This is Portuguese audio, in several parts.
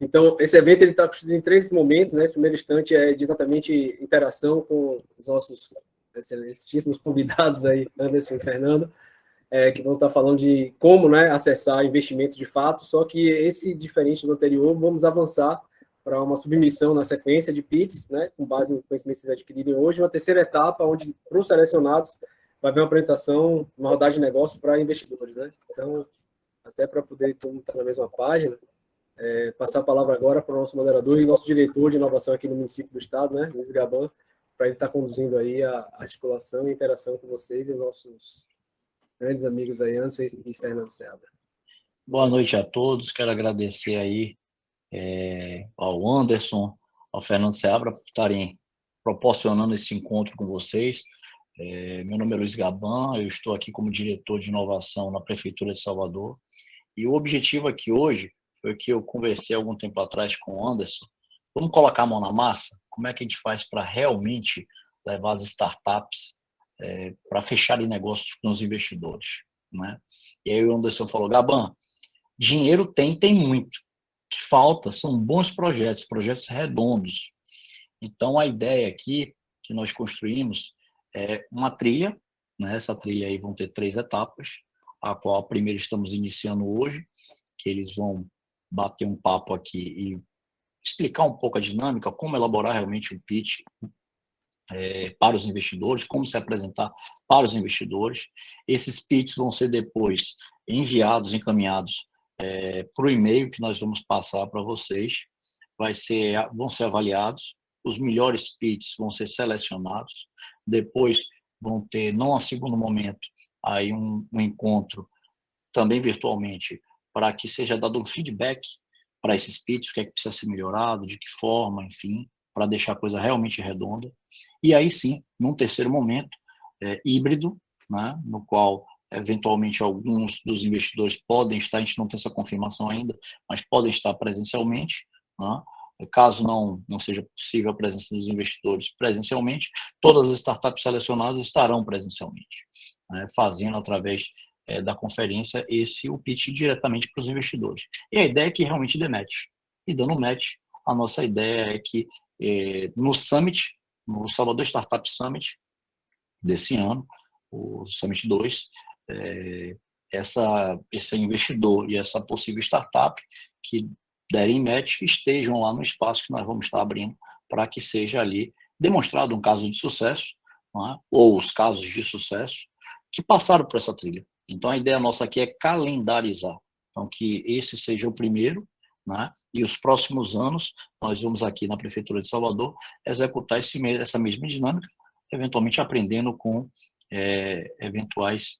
Então, esse evento está constituído em 3 momentos, né? Esse primeiro instante é de exatamente interação com os nossos excelentíssimos convidados aí, Anderson e Fernando, que vão estar falando de como, né, acessar investimentos de fato, só que esse, diferente do anterior, vamos avançar para uma submissão na sequência de PITs, né, com base no conhecimento que vocês adquiriram hoje, uma terceira etapa, onde, para os selecionados, vai haver uma apresentação, uma rodada de negócio para investidores, né? Então, até para poder todo mundo estar na mesma página, passar a palavra agora para o nosso moderador e nosso diretor de inovação aqui no município do estado, né, Luiz Gaban, para ele estar conduzindo aí a articulação e interação com vocês e nossos grandes amigos aí, Anderson e Fernando Seabra. Boa noite a todos, quero agradecer aí ao Anderson, ao Fernando Seabra por estarem proporcionando esse encontro com vocês. Meu nome é Luiz Gaban, eu estou aqui como diretor de inovação na Prefeitura de Salvador, e o objetivo aqui hoje foi que eu conversei algum tempo atrás com o Anderson. Vamos colocar a mão na massa? Como é que a gente faz para realmente levar as startups para fecharem negócios com os investidores, né? E aí o Anderson falou, Gaban, dinheiro tem muito. O que falta são bons projetos redondos. Então, a ideia aqui que nós construímos é uma trilha, né? Essa trilha aí vão ter 3 etapas, a qual a primeira estamos iniciando hoje, que eles vão bater um papo aqui e explicar um pouco a dinâmica, como elaborar realmente o pitch para os investidores, como se apresentar para os investidores. Esses pitches vão ser depois encaminhados para o e-mail que nós vamos passar para vocês. Vão ser avaliados, os melhores pitches vão ser selecionados, depois vão ter, não a segundo momento, aí um encontro também virtualmente, para que seja dado um feedback para esses pitches, o que é que precisa ser melhorado, de que forma, enfim, para deixar a coisa realmente redonda. E aí sim, num terceiro momento, híbrido, né, no qual eventualmente alguns dos investidores podem estar, a gente não tem essa confirmação ainda, mas podem estar presencialmente, né? Caso não seja possível a presença dos investidores presencialmente, todas as startups selecionadas estarão presencialmente, né, fazendo através da conferência o pitch diretamente para os investidores. E a ideia é que realmente dê match. E dando match, a nossa ideia é que no Summit, no Salvador Startup Summit desse ano, o Summit 2, esse investidor e essa possível startup que derem match estejam lá no espaço que nós vamos estar abrindo para que seja ali demonstrado um caso de sucesso, não é? Ou os casos de sucesso que passaram por essa trilha. Então, a ideia nossa aqui é calendarizar. Então, que esse seja o primeiro, né? E os próximos anos, nós vamos aqui na Prefeitura de Salvador executar essa mesma dinâmica, eventualmente aprendendo com eventuais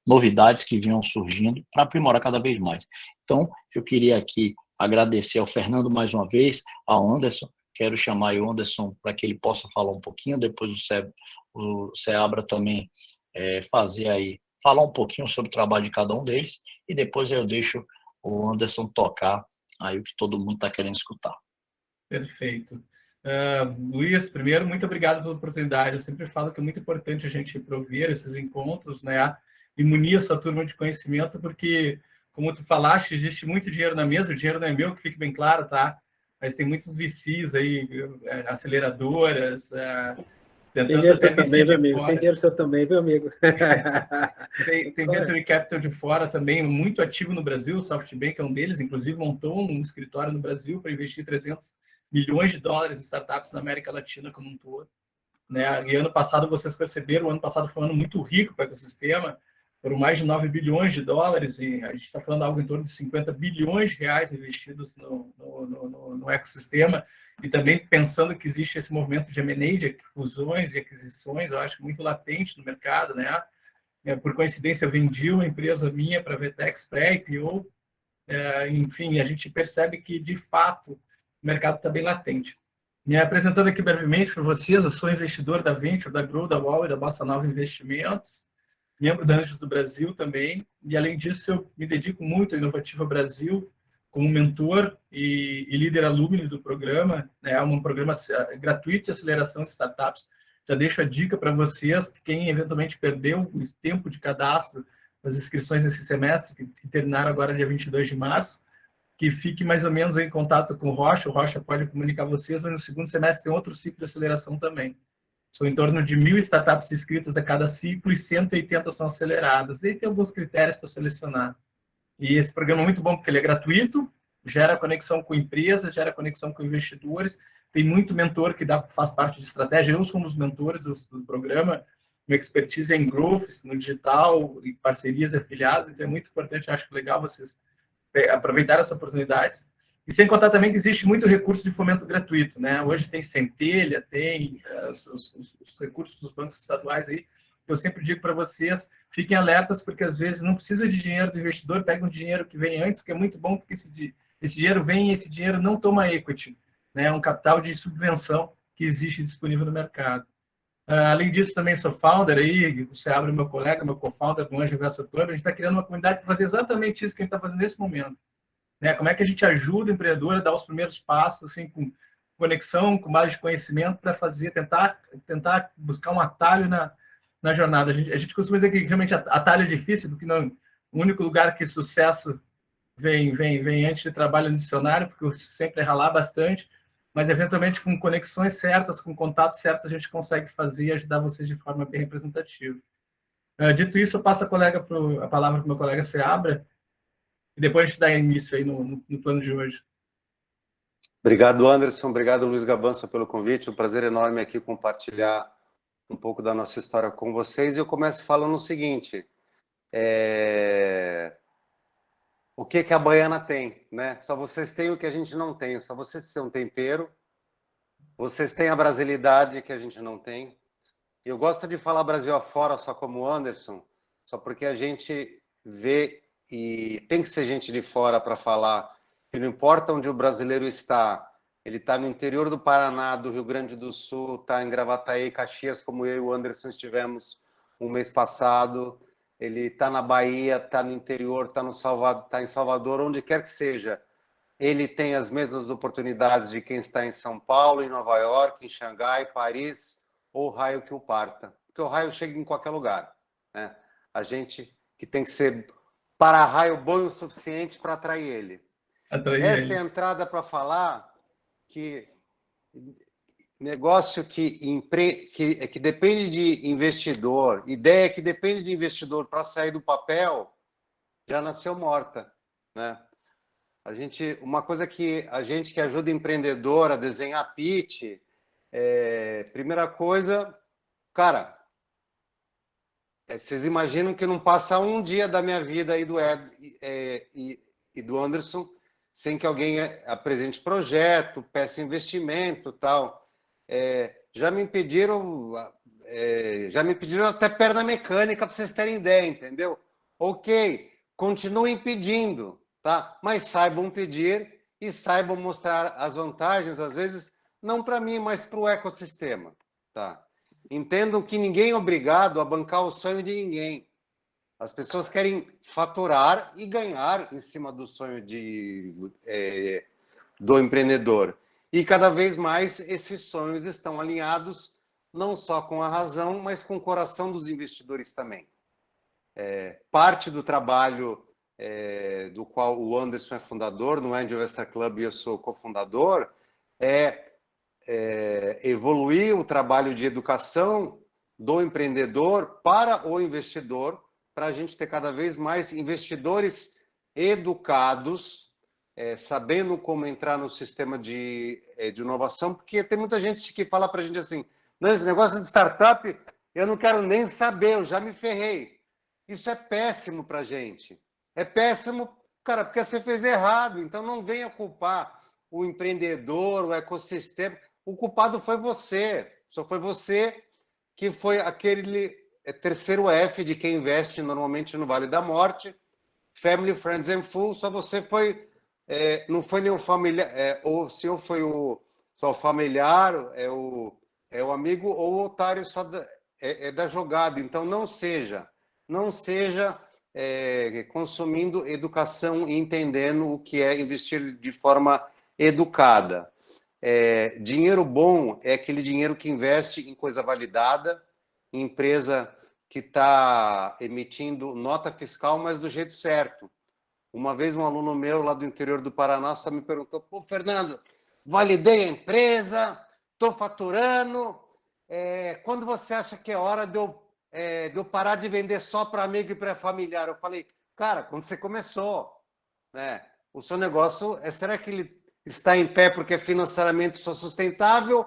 novidades que vinham surgindo para aprimorar cada vez mais. Então, eu queria aqui agradecer ao Fernando mais uma vez, ao Anderson. Quero chamar o Anderson para que ele possa falar um pouquinho, depois o Seabra também falar um pouquinho sobre o trabalho de cada um deles, e depois eu deixo o Anderson tocar aí o que todo mundo está querendo escutar. Perfeito. Luiz, primeiro, muito obrigado pela oportunidade. Eu sempre falo que é muito importante a gente prover esses encontros, né, e munir essa turma de conhecimento, porque, como tu falaste, existe muito dinheiro na mesa, o dinheiro não é meu, que fique bem claro, tá? Mas tem muitos VCs aí, aceleradoras, tem dinheiro seu também, meu amigo. Tem dinheiro seu também, meu amigo. Tem Venture Capital de fora também, muito ativo no Brasil. O SoftBank é um deles, inclusive montou um escritório no Brasil para investir 300 milhões de dólares em startups na América Latina como um todo, né? E ano passado, vocês perceberam, o ano passado foi um ano muito rico para o ecossistema, foram mais de 9 bilhões de dólares, e a gente está falando de algo em torno de 50 bilhões de reais investidos no ecossistema, e também pensando que existe esse movimento de M&A, de fusões e aquisições, eu acho muito latente no mercado, né? Por coincidência, eu vendi uma empresa minha para a Vetex pré-IPO, enfim, a gente percebe que, de fato, o mercado está bem latente. Me apresentando aqui brevemente para vocês, eu sou investidor da Venture, da Grow, da Wall e da Bossa Nova Investimentos, membro da Anjos do Brasil também, e além disso eu me dedico muito ao Inovativa Brasil como mentor e líder alumni do programa, né? É um programa gratuito de aceleração de startups. Já deixo a dica para vocês, quem eventualmente perdeu o tempo de cadastro das inscrições desse semestre, que terminaram agora dia 22 de março, que fique mais ou menos em contato com o Rocha pode comunicar vocês, mas no segundo semestre tem outro ciclo de aceleração também. São em torno de 1.000 startups inscritas a cada ciclo e 180 são aceleradas. E tem alguns critérios para selecionar. E esse programa é muito bom porque ele é gratuito, gera conexão com empresas, gera conexão com investidores, tem muito mentor que faz parte de estratégia. Eu sou um dos mentores do programa, minha expertise é em growth, no digital, em parcerias e afiliados, então é muito importante, acho legal vocês aproveitar essas oportunidades. E sem contar também que existe muito recurso de fomento gratuito, né? Hoje tem Centelha, tem os recursos dos bancos estaduais aí. Eu sempre digo para vocês, fiquem alertas, porque às vezes não precisa de dinheiro do investidor, pega um dinheiro que vem antes, que é muito bom, porque esse dinheiro vem e esse dinheiro não toma equity, né? É um capital de subvenção que existe disponível no mercado. Além disso, também sou founder aí, você abre meu colega, meu co-founder do Anjo Investor Club, a gente está criando uma comunidade para fazer exatamente isso que a gente está fazendo nesse momento. Né? Como é que a gente ajuda o empreendedor a dar os primeiros passos, assim, com conexão, com base de conhecimento, para tentar buscar um atalho na jornada. A gente costuma dizer que realmente atalho é difícil, porque não, o único lugar que sucesso vem antes de trabalho no dicionário, porque sempre é ralar bastante, mas eventualmente com conexões certas, com contatos certos, a gente consegue fazer e ajudar vocês de forma bem representativa. Dito isso, eu passo a palavra para o meu colega Seabra, e depois a gente dá início aí no plano de hoje. Obrigado, Anderson. Obrigado, Luiz Gabança, pelo convite. Um prazer enorme aqui compartilhar um pouco da nossa história com vocês. E eu começo falando o seguinte, o que a baiana tem, né? Só vocês têm o que a gente não tem. Só vocês têm um tempero. Vocês têm a brasilidade que a gente não tem. Eu gosto de falar Brasil afora só como Anderson, só porque a gente vê e tem que ser gente de fora para falar que não importa onde o brasileiro está, ele está no interior do Paraná, do Rio Grande do Sul, está em Gravataí, Caxias, como eu e o Anderson estivemos um mês passado, ele está na Bahia, está no interior, está em Salvador, onde quer que seja. Ele tem as mesmas oportunidades de quem está em São Paulo, em Nova York, em Xangai, Paris, ou o raio que o parta. Porque o raio chega em qualquer lugar, né? A gente que tem que ser para-raio bom o suficiente para atrair ele. Essa é a entrada para falar que negócio que depende de investidor, ideia que depende de investidor para sair do papel, já nasceu morta, né? Uma coisa que a gente que ajuda empreendedor a desenhar pitch, primeira coisa, cara, vocês imaginam que não passa um dia da minha vida aí do Ed e do Anderson sem que alguém apresente projeto, peça investimento, tal. Já me pediram até perna mecânica para vocês terem ideia, entendeu? Ok, continuem pedindo, tá? Mas saibam pedir e saibam mostrar as vantagens, às vezes, não para mim, mas para o ecossistema, tá? Entendam que ninguém é obrigado a bancar o sonho de ninguém. As pessoas querem faturar e ganhar em cima do sonho do empreendedor. E cada vez mais esses sonhos estão alinhados não só com a razão, mas com o coração dos investidores também. Parte do trabalho do qual o Anderson é fundador, no Angel Investor Club, e eu sou cofundador, evoluir o trabalho de educação do empreendedor para o investidor, para a gente ter cada vez mais investidores educados, sabendo como entrar no sistema de inovação, porque tem muita gente que fala para a gente assim, não, esse negócio de startup, eu não quero nem saber, eu já me ferrei. Isso é péssimo para a gente. É péssimo, cara, porque você fez errado, então não venha culpar o empreendedor, o ecossistema. O culpado foi você, só foi você que foi aquele terceiro F de quem investe normalmente no Vale da Morte, Family, Friends and Fools, só você foi, não foi nenhum familiar, ou o senhor foi só familiar, é o amigo, ou o otário só da jogada. Então não seja consumindo educação e entendendo o que é investir de forma educada. Dinheiro bom é aquele dinheiro que investe em coisa validada, em empresa que está emitindo nota fiscal, mas do jeito certo. Uma vez um aluno meu lá do interior do Paraná só me perguntou, pô, Fernando, validei a empresa, estou faturando, quando você acha que é hora de eu parar de vender só para amigo e para familiar? Eu falei, cara, quando você começou, né? O seu negócio, será que ele está em pé porque é financeiramente só sustentável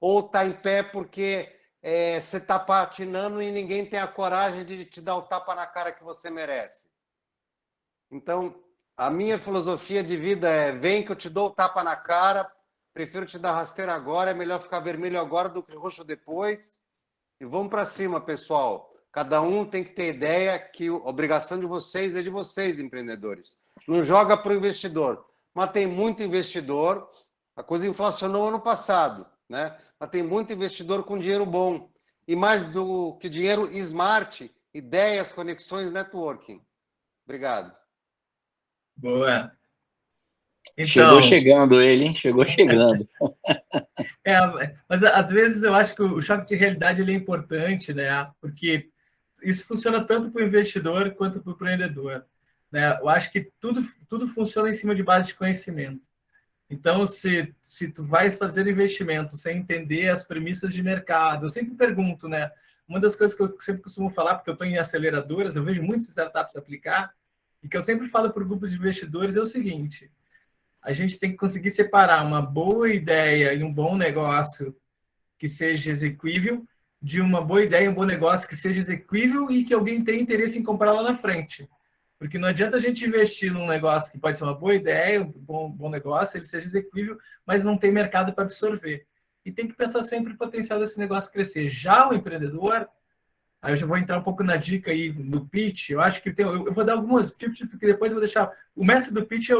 ou está em pé porque você está patinando e ninguém tem a coragem de te dar o tapa na cara que você merece? Então, a minha filosofia de vida é: vem que eu te dou o tapa na cara, prefiro te dar rasteira agora, é melhor ficar vermelho agora do que roxo depois. E vamos para cima, pessoal. Cada um tem que ter ideia que a obrigação de vocês é de vocês, empreendedores. Não joga para o investidor. Mas tem muito investidor, a coisa inflacionou ano passado, né? Mas tem muito investidor com dinheiro bom. E mais do que dinheiro, smart, ideias, conexões, networking. Obrigado. Boa. Então, Chegou chegando ele, hein? Chegou chegando. Mas às vezes eu acho que o choque de realidade ele é importante, né? Porque isso funciona tanto para o investidor quanto para o empreendedor, né? Eu acho que tudo funciona em cima de base de conhecimento. Então, se tu vai fazer investimento sem entender as premissas de mercado, eu sempre pergunto, né? Uma das coisas que eu sempre costumo falar, porque eu estou em aceleradoras, eu vejo muitas startups aplicar, e que eu sempre falo para o grupo de investidores é o seguinte: a gente tem que conseguir separar uma boa ideia e um bom negócio que seja exequível de uma boa ideia e um bom negócio que seja exequível e que alguém tenha interesse em comprar lá na frente. Porque não adianta a gente investir num negócio que pode ser uma boa ideia, um bom negócio, ele seja exequível, mas não tem mercado para absorver. E tem que pensar sempre o potencial desse negócio crescer. Já o empreendedor, aí eu já vou entrar um pouco na dica aí do pitch, eu acho que eu vou dar algumas tips, porque depois eu vou deixar... O mestre do pitch é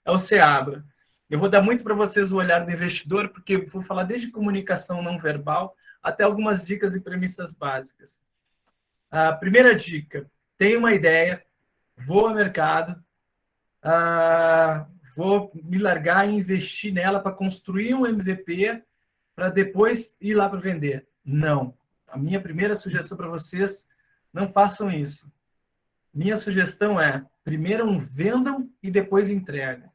o Seabra. Eu vou dar muito para vocês o olhar do investidor, porque eu vou falar desde comunicação não verbal até algumas dicas e premissas básicas. A primeira dica: tenha uma ideia, vou ao mercado, vou me largar e investir nela para construir um MVP para depois ir lá para vender. Não. A minha primeira sugestão para vocês: não façam isso. Minha sugestão é: primeiro vendam e depois entrega.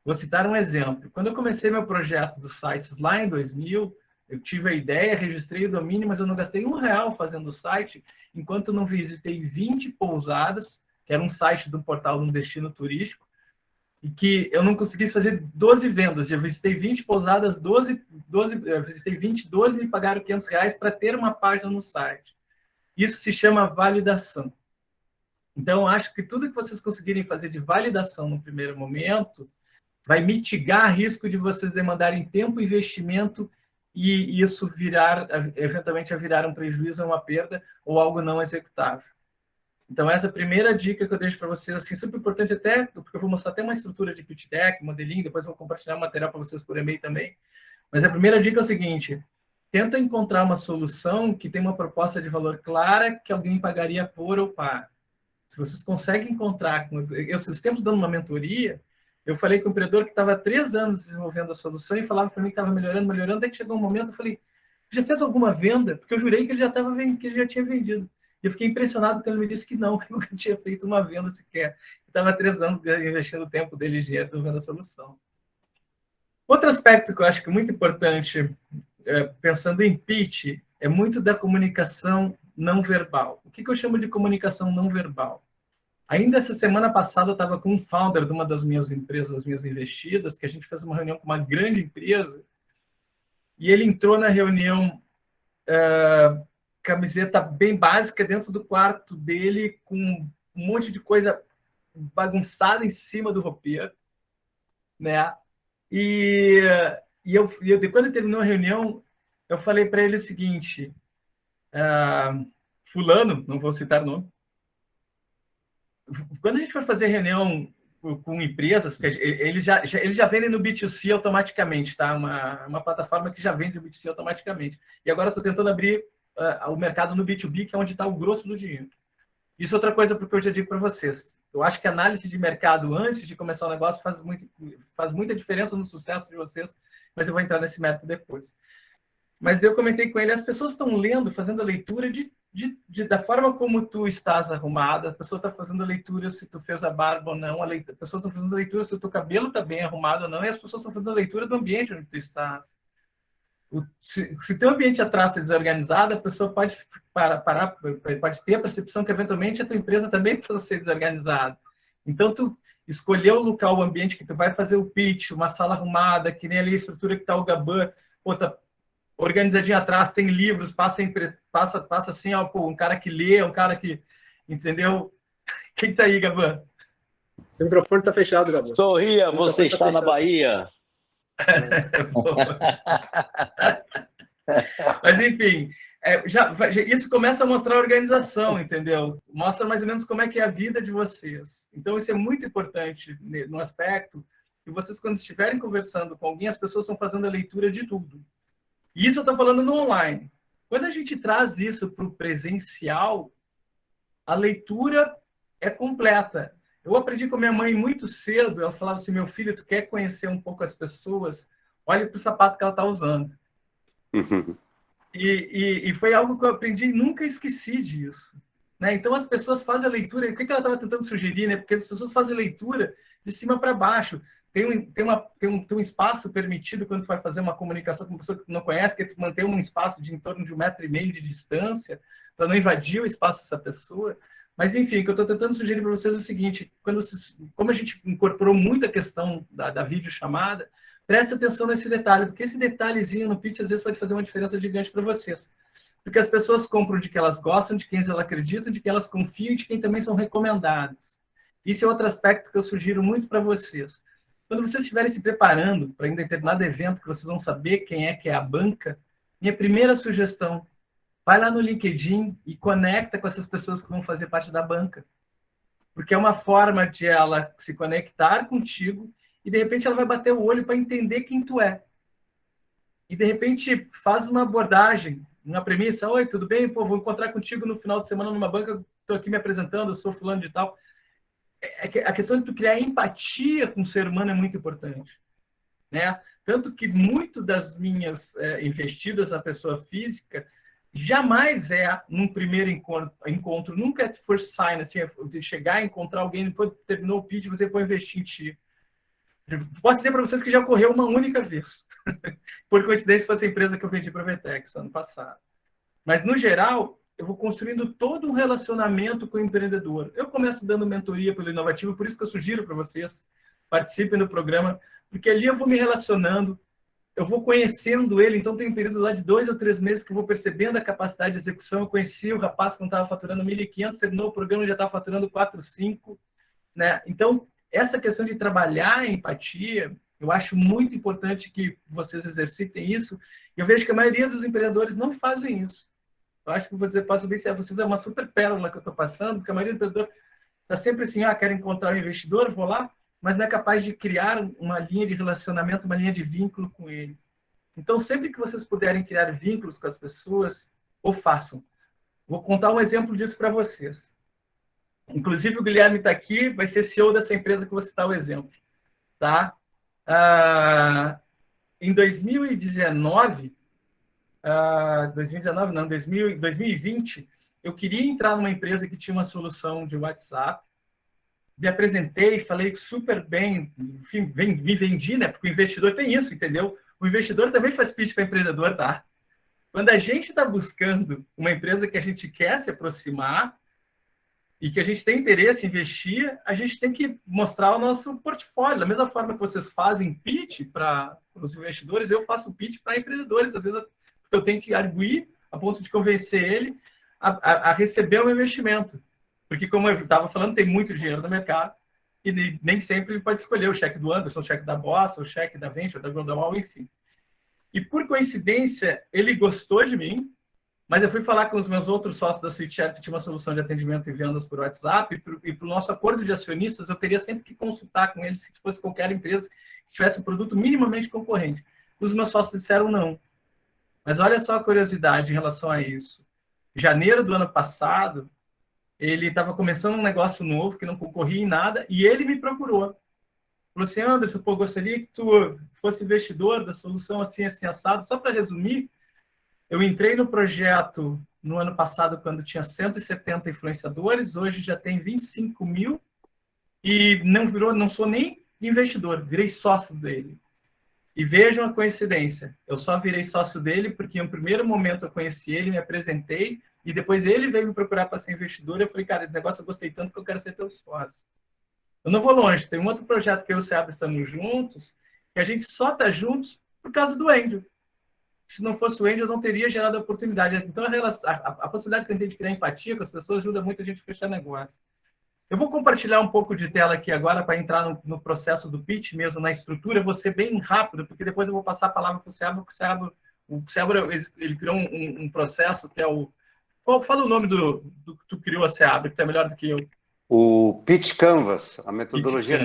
Vou citar um exemplo. Quando eu comecei meu projeto dos sites lá em 2000, eu tive a ideia, registrei o domínio, mas eu não gastei R$1 fazendo o site, enquanto não visitei 20 pousadas, que era um site de um portal de um destino turístico, e que eu não conseguisse fazer 12 vendas. Eu visitei 20 pousadas, 12 me pagaram R$500 para ter uma página no site. Isso se chama validação. Então, acho que tudo que vocês conseguirem fazer de validação no primeiro momento vai mitigar o risco de vocês demandarem tempo e investimento e isso eventualmente, a virar um prejuízo, uma perda ou algo não executável. Então, essa é a primeira dica que eu deixo para vocês, assim, super importante até, porque eu vou mostrar até uma estrutura de pitch deck, modelinho, depois eu vou compartilhar o material para vocês por e-mail também. Mas a primeira dica é o seguinte: tenta encontrar uma solução que tem uma proposta de valor clara que alguém pagaria por ou para. Se vocês conseguem encontrar... Esses tempos dando uma mentoria, eu falei com o empreendedor que estava há 3 anos desenvolvendo a solução e falava para mim que estava melhorando, daí que chegou um momento, eu falei: já fez alguma venda? Porque eu jurei que ele já tinha vendido. E eu fiquei impressionado quando ele me disse que não, que nunca tinha feito uma venda sequer. Estava há 3 anos investindo o tempo dele e dinheiro desenvolvendo a solução. Outro aspecto que eu acho que é muito importante, pensando em pitch, é muito da comunicação não verbal. O que eu chamo de comunicação não verbal? Ainda essa semana passada eu estava com um founder de uma das minhas empresas, das minhas investidas, que a gente fez uma reunião com uma grande empresa, e ele entrou na reunião camiseta bem básica dentro do quarto dele, com um monte de coisa bagunçada em cima do roupeiro, né? E quando ele terminou a reunião, eu falei para ele o seguinte: fulano, não vou citar o nome, quando a gente for fazer reunião com empresas, porque eles já vendem no B2C automaticamente, tá? Uma plataforma que já vende no B2C automaticamente. E agora eu estou tentando abrir o mercado no B2B, que é onde está o grosso do dinheiro. Isso é outra coisa porque eu já digo para vocês. Eu acho que a análise de mercado antes de começar o negócio faz muita diferença no sucesso de vocês, mas eu vou entrar nesse método depois. Mas eu comentei com ele: as pessoas estão lendo, fazendo a leitura de da forma como tu estás arrumada, a pessoa está fazendo a leitura se tu fez a barba ou não, a pessoa está fazendo a leitura se o teu cabelo está bem arrumado ou não, e as pessoas estão fazendo a leitura do ambiente onde tu estás. Se teu ambiente atrás é desorganizado, a pessoa pode pode ter a percepção que eventualmente a tua empresa também precisa ser desorganizada. Então, tu escolher o local, o ambiente que tu vai fazer o pitch, uma sala arrumada, que nem ali a estrutura que está o Gabã, pô, tá organizadinho atrás, tem livros, passa assim, ó, pô, um cara que lê, um cara que, entendeu? Quem tá aí, Gabã? Seu microfone está fechado, Gabã. Sorria, você está na Bahia. Mas, enfim, isso começa a mostrar a organização, entendeu? Mostra mais ou menos como é que é a vida de vocês. Então, isso é muito importante no aspecto que vocês, quando estiverem conversando com alguém, as pessoas estão fazendo a leitura de tudo. E isso eu estou falando no online. Quando a gente traz isso para o presencial, a leitura é completa. Eu aprendi com minha mãe muito cedo, ela falava assim, meu filho, tu quer conhecer um pouco as pessoas? Olha para o sapato que ela está usando. E foi algo que eu aprendi e nunca esqueci disso. Né? Então, as pessoas fazem a leitura, o que ela estava tentando sugerir? Né? Porque as pessoas fazem a leitura de cima para baixo. Tem um espaço permitido quando tu vai fazer uma comunicação com uma pessoa que tu não conhece, que é tu manter um espaço de em torno de 1,5 metro de distância, para não invadir o espaço dessa pessoa. Mas, enfim, o que eu estou tentando sugerir para vocês é o seguinte, como a gente incorporou muito a questão da videochamada, preste atenção nesse detalhe, porque esse detalhezinho no pitch, às vezes, pode fazer uma diferença gigante para vocês. Porque as pessoas compram de quem elas gostam, de quem elas acreditam, de quem elas confiam e de quem também são recomendadas. Isso é outro aspecto que eu sugiro muito para vocês. Quando vocês estiverem se preparando para um determinado evento que vocês vão saber quem é que é a banca, minha primeira sugestão, vai lá no LinkedIn e conecta com essas pessoas que vão fazer parte da banca. Porque é uma forma de ela se conectar contigo e, de repente, ela vai bater o olho para entender quem tu é. E, de repente, faz uma abordagem, uma premissa, oi, tudo bem? Pô, vou encontrar contigo no final de semana numa banca, estou aqui me apresentando, eu sou fulano de tal. A questão de tu criar empatia com o ser humano é muito importante. Né? Tanto que muito das minhas investidas na pessoa física jamais num primeiro encontro, nunca é first sign, assim, de chegar e encontrar alguém, depois terminou o pitch, você foi investir em ti. Posso dizer para vocês que já ocorreu uma única vez. Por coincidência, foi essa empresa que eu vendi para a Vetex ano passado. Mas, no geral, eu vou construindo todo um relacionamento com o empreendedor. Eu começo dando mentoria pelo Inovativo, por isso que eu sugiro para vocês, participem do programa, porque ali eu vou me relacionando, eu vou conhecendo ele, então tem um período lá de 2 ou 3 meses que eu vou percebendo a capacidade de execução. Eu conheci o rapaz que não estava faturando 1.500, terminou o programa, já estava faturando 4, 5. Né? Então, essa questão de trabalhar a empatia, eu acho muito importante que vocês exercitem isso. E eu vejo que a maioria dos empreendedores não fazem isso. Eu acho que você pode ver se vocês é uma super pérola que eu estou passando, porque a maioria do empreendedor está sempre assim, quero encontrar um investidor, vou lá, mas não é capaz de criar uma linha de relacionamento, uma linha de vínculo com ele. Então, sempre que vocês puderem criar vínculos com as pessoas, o façam. Vou contar um exemplo disso para vocês. Inclusive, o Guilherme está aqui, vai ser CEO dessa empresa que eu vou citar o exemplo. Tá? Em 2019, 2020, eu queria entrar numa empresa que tinha uma solução de WhatsApp, me apresentei, falei super bem, enfim, me vendi, né? Porque o investidor tem isso, entendeu? O investidor também faz pitch para empreendedor, tá? Quando a gente está buscando uma empresa que a gente quer se aproximar e que a gente tem interesse em investir, a gente tem que mostrar o nosso portfólio. Da mesma forma que vocês fazem pitch para os investidores, eu faço pitch para empreendedores. Às vezes eu tenho que arguir a ponto de convencer ele a receber o investimento. Porque, como eu estava falando, tem muito dinheiro no mercado e nem sempre ele pode escolher o cheque do Anderson, o cheque da Bossa, o cheque da Venture, da Global, enfim. E, por coincidência, ele gostou de mim, mas eu fui falar com os meus outros sócios da SweetShare, que tinha uma solução de atendimento e vendas por WhatsApp, e para o nosso acordo de acionistas, eu teria sempre que consultar com eles se fosse qualquer empresa que tivesse um produto minimamente concorrente. Os meus sócios disseram não. Mas olha só a curiosidade em relação a isso. Em janeiro do ano passado, ele estava começando um negócio novo, que não concorria em nada, e ele me procurou. Falou assim, Anderson, gostaria que tu fosse investidor da solução assim, assim, assado. Só para resumir, eu entrei no projeto no ano passado, quando tinha 170 influenciadores, hoje já tem 25 mil e não sou nem investidor, virei sócio dele. E vejam a coincidência, eu só virei sócio dele porque em um primeiro momento eu conheci ele, me apresentei, e depois ele veio me procurar para ser investidor, e eu falei, cara, esse negócio eu gostei tanto que eu quero ser teu sócio. Eu não vou longe, tem um outro projeto que eu e o Seabra estamos juntos, que a gente só está juntos por causa do Angel. Se não fosse o Angel, não teria gerado a oportunidade. Então, a possibilidade que a gente tem de criar empatia com as pessoas ajuda muito a gente a fechar negócio. Eu vou compartilhar um pouco de tela aqui agora para entrar no processo do pitch mesmo, na estrutura. Eu vou ser bem rápido, porque depois eu vou passar a palavra para o Seabra. O Seabra, ele criou um processo que é o... Fala o nome do que tu criou, a Seabra, que tu é melhor do que eu. O Pitch Canvas, a metodologia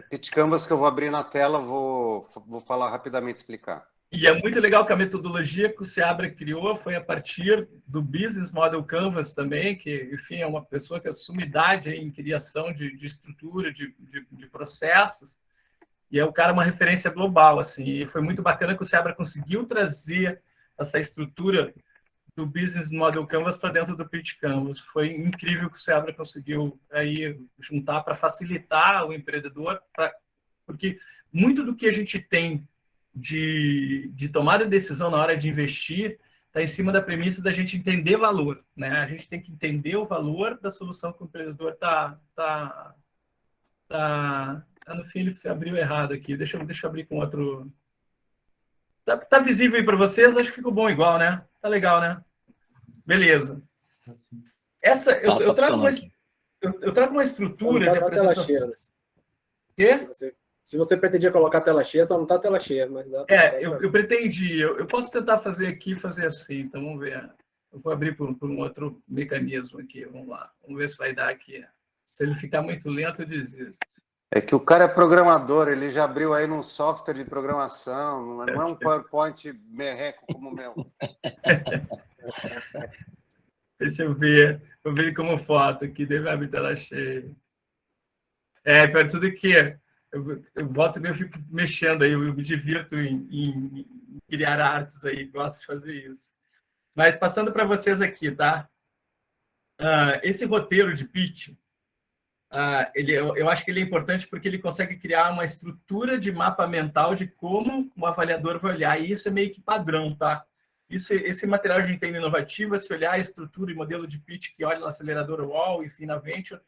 Pitch Canvas que eu vou abrir na tela, vou falar rapidamente, explicar. E é muito legal que a metodologia que o Seabra criou foi a partir do Business Model Canvas também, que, enfim, é uma pessoa que é sumidade em criação de estrutura, de processos, e é o cara uma referência global, assim, e foi muito bacana que o Seabra conseguiu trazer essa estrutura do Business Model Canvas para dentro do Pitch Canvas. Foi incrível que o Seabra conseguiu aí juntar para facilitar o empreendedor, porque muito do que a gente tem de tomada de decisão na hora de investir está em cima da premissa da gente entender valor, né? A gente tem que entender o valor da solução que o empreendedor no fim ele abriu errado aqui. Deixa eu abrir com outro. Tá visível aí para vocês? Acho que ficou bom igual, né? Tá legal, né? Beleza. Essa eu trago uma estrutura de apresentação. Cheia, Quê? Se você pretendia colocar a tela cheia, só não está a tela cheia. Mas dá eu pretendi. Eu posso tentar fazer aqui, fazer assim. Então, vamos ver. Eu vou abrir por um outro mecanismo aqui. Vamos lá. Vamos ver se vai dar aqui. Se ele ficar muito lento, eu desisto. É que o cara é programador, ele já abriu aí num software de programação, não é um PowerPoint merreco como o meu. Deixa eu ver. Eu vi como foto aqui, deve abrir tela cheia. Para tudo que eu volto e eu fico mexendo aí, eu me divirto em criar artes aí, gosto de fazer isso. Mas passando para vocês aqui, tá? Esse roteiro de pitch, eu acho que ele é importante porque ele consegue criar uma estrutura de mapa mental de como o avaliador vai olhar, e isso é meio que padrão, tá? Esse material a gente tem no Inovativa, se olhar a estrutura e modelo de pitch que olha no acelerador UOL, enfim, na Venture,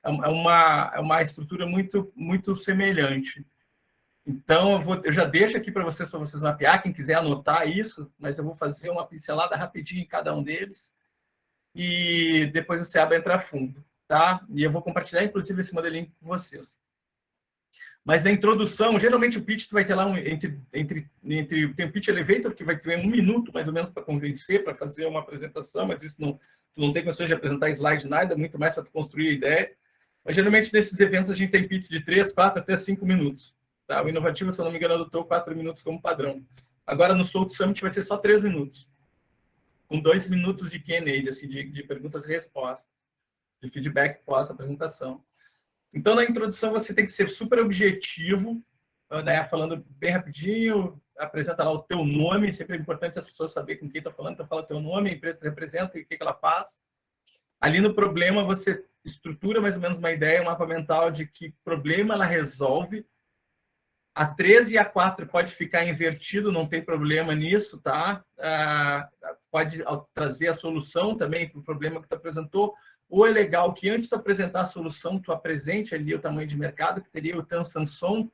é uma estrutura muito, muito semelhante. Então, eu já deixo aqui para vocês mapear, quem quiser anotar isso, mas eu vou fazer uma pincelada rapidinho em cada um deles, e depois o Seabra entra a fundo, tá? E eu vou compartilhar, inclusive, esse modelinho com vocês. Mas na introdução, geralmente o pitch tu vai ter lá tem o pitch elevator, que vai ter 1 minuto, mais ou menos, para convencer, para fazer uma apresentação, mas isso tu não tem condições de apresentar slide, nada, muito mais para tu construir a ideia. Mas geralmente nesses eventos a gente tem pitch de 3, 4 até 5 minutos. Tá? O Inovativo, se eu não me engano, adotou 4 minutos como padrão. Agora no Soul Summit vai ser só 3 minutos. Com 2 minutos de Q&A, assim, de perguntas e respostas, de feedback pós-apresentação. Então, na introdução, você tem que ser super objetivo, né? Falando bem rapidinho, apresenta lá o teu nome, sempre é importante as pessoas saberem com quem está falando, então fala o teu nome, a empresa que representa e o que ela faz. Ali no problema, você estrutura mais ou menos uma ideia, um mapa mental de que problema ela resolve. A 13 e a 4 pode ficar invertido, não tem problema nisso, tá? Pode trazer a solução também para o problema que tu apresentou. Ou é legal que antes de apresentar a solução, tu apresente ali o tamanho de mercado, que teria o Tan Samson,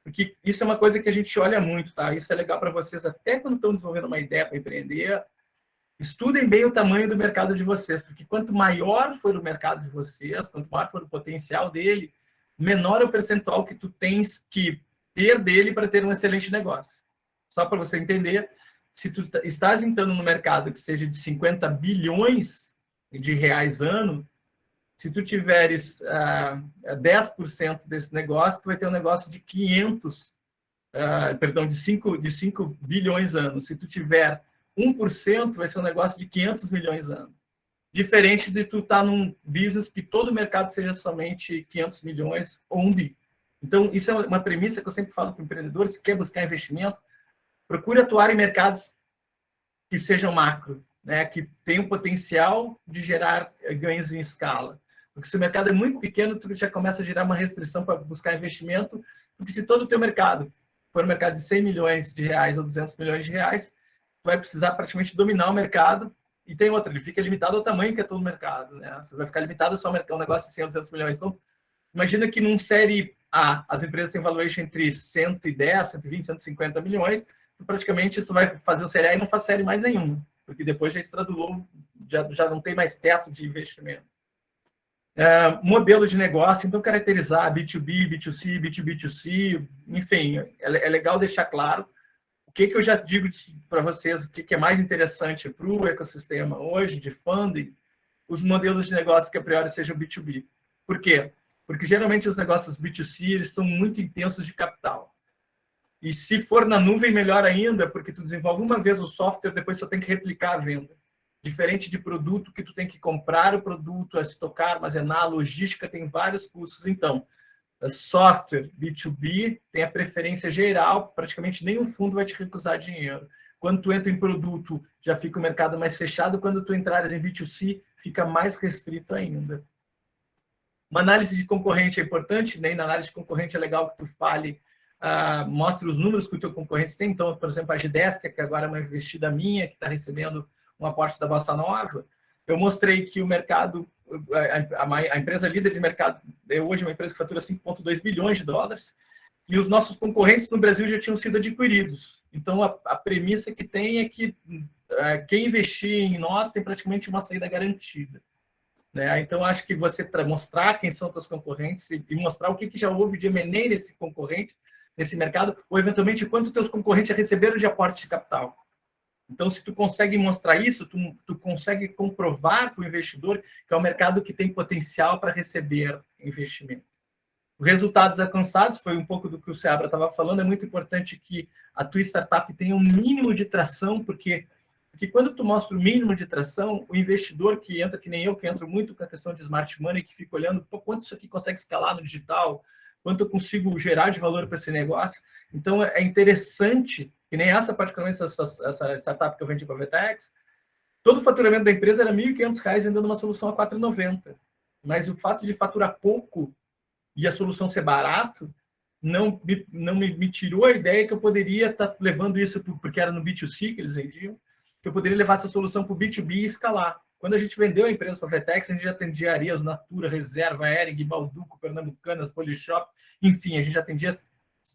porque isso é uma coisa que a gente olha muito, tá? Isso é legal para vocês, até quando estão desenvolvendo uma ideia para empreender, estudem bem o tamanho do mercado de vocês, porque quanto maior for o mercado de vocês, quanto maior for o potencial dele, menor é o percentual que tu tens que ter dele para ter um excelente negócio. Só para você entender, se tu estás entrando no mercado que seja de 50 bilhões de reais ano, se tu tiveres 10% desse negócio, tu vai ter um negócio de 5 bilhões ano. Se tu tiver 1%, vai ser um negócio de 500 milhões ano. Diferente de tu estar num business que todo o mercado seja somente 500 milhões ou 1 bi. Então, isso é uma premissa que eu sempre falo para o empreendedor, se quer buscar investimento, procure atuar em mercados que sejam macro, né, que tem o potencial de gerar ganhos em escala. Porque se o mercado é muito pequeno, tu já começa a gerar uma restrição para buscar investimento, porque se todo o teu mercado for um mercado de 100 milhões de reais ou 200 milhões de reais, tu vai precisar praticamente dominar o mercado. E tem outra, ele fica limitado ao tamanho que é todo o mercado, né? Você vai ficar limitado só a um negócio de 100 ou 200 milhões. Então, imagina que num série A, as empresas têm valuation entre 110, 120, 150 milhões, então, praticamente isso vai fazer o série A e não faz série mais nenhuma, porque depois já extradulou, já não tem mais teto de investimento. Modelo de negócio, então caracterizar B2B, B2C, B2B2C, enfim, é legal deixar claro o que eu já digo para vocês, o que é mais interessante para o ecossistema hoje de funding, os modelos de negócio que a priori sejam B2B. Por quê? Porque geralmente os negócios B2C eles são muito intensos de capital. E se for na nuvem, melhor ainda, porque tu desenvolve uma vez o software, depois só tem que replicar a venda. Diferente de produto que tu tem que comprar o produto, estocar, armazenar, logística, tem vários custos. Então, software B2B tem a preferência geral, praticamente nenhum fundo vai te recusar dinheiro. Quando tu entra em produto, já fica o mercado mais fechado. Quando tu entrares em B2C, fica mais restrito ainda. Uma análise de concorrente é importante, né? Na análise de concorrente é legal que tu fale, mostre os números que o teu concorrente tem. Então, por exemplo, a G10, que agora é uma investida minha, que está recebendo um aporte da Bossa Nova, eu mostrei que o mercado, a empresa líder de mercado, hoje é uma empresa que fatura 5,2 bilhões de dólares, e os nossos concorrentes no Brasil já tinham sido adquiridos. Então, a premissa que tem é que quem investir em nós tem praticamente uma saída garantida. Né? Então, acho que você mostrar quem são os seus concorrentes e mostrar o que já houve de M&A nesse concorrente, nesse mercado, ou eventualmente quanto teus concorrentes já receberam de aporte de capital. Então, se tu consegue mostrar isso, tu consegue comprovar para o investidor que é um mercado que tem potencial para receber investimento. Os resultados alcançados, foi um pouco do que o Seabra estava falando, é muito importante que a tua startup tenha um mínimo de tração, porque quando tu mostra o mínimo de tração, o investidor que entra, que nem eu, que entro muito com a questão de smart money, que fica olhando quanto isso aqui consegue escalar no digital, quanto eu consigo gerar de valor para esse negócio. Então, é interessante, que nem essa, particularmente essa startup que eu vendi para a Vetex, todo o faturamento da empresa era R$ 1.500 vendendo uma solução a R$ 4,90. Mas o fato de faturar pouco e a solução ser barato, não me tirou a ideia que eu poderia estar levando isso, porque era no B2C que eles vendiam, que eu poderia levar essa solução para o B2B e escalar. Quando a gente vendeu a empresa para a Vetex, a gente já atendia Arias, Natura, Reserva, Ering, Balduco, Pernambucanas, Polishop, enfim, a gente já atendia,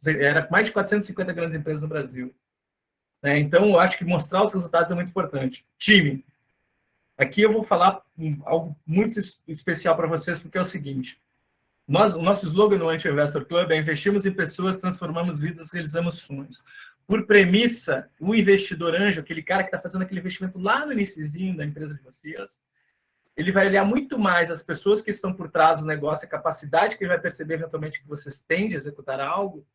era mais de 450 grandes empresas no Brasil. Então, eu acho que mostrar os resultados é muito importante. Time, aqui eu vou falar algo muito especial para vocês, porque é o seguinte, o nosso slogan no Angel Investor Club é investimos em pessoas, transformamos vidas, realizamos sonhos. Por premissa, o investidor anjo, aquele cara que está fazendo aquele investimento lá no iniciozinho da empresa de vocês, ele vai olhar muito mais as pessoas que estão por trás do negócio, a capacidade que ele vai perceber eventualmente que vocês têm de executar algo,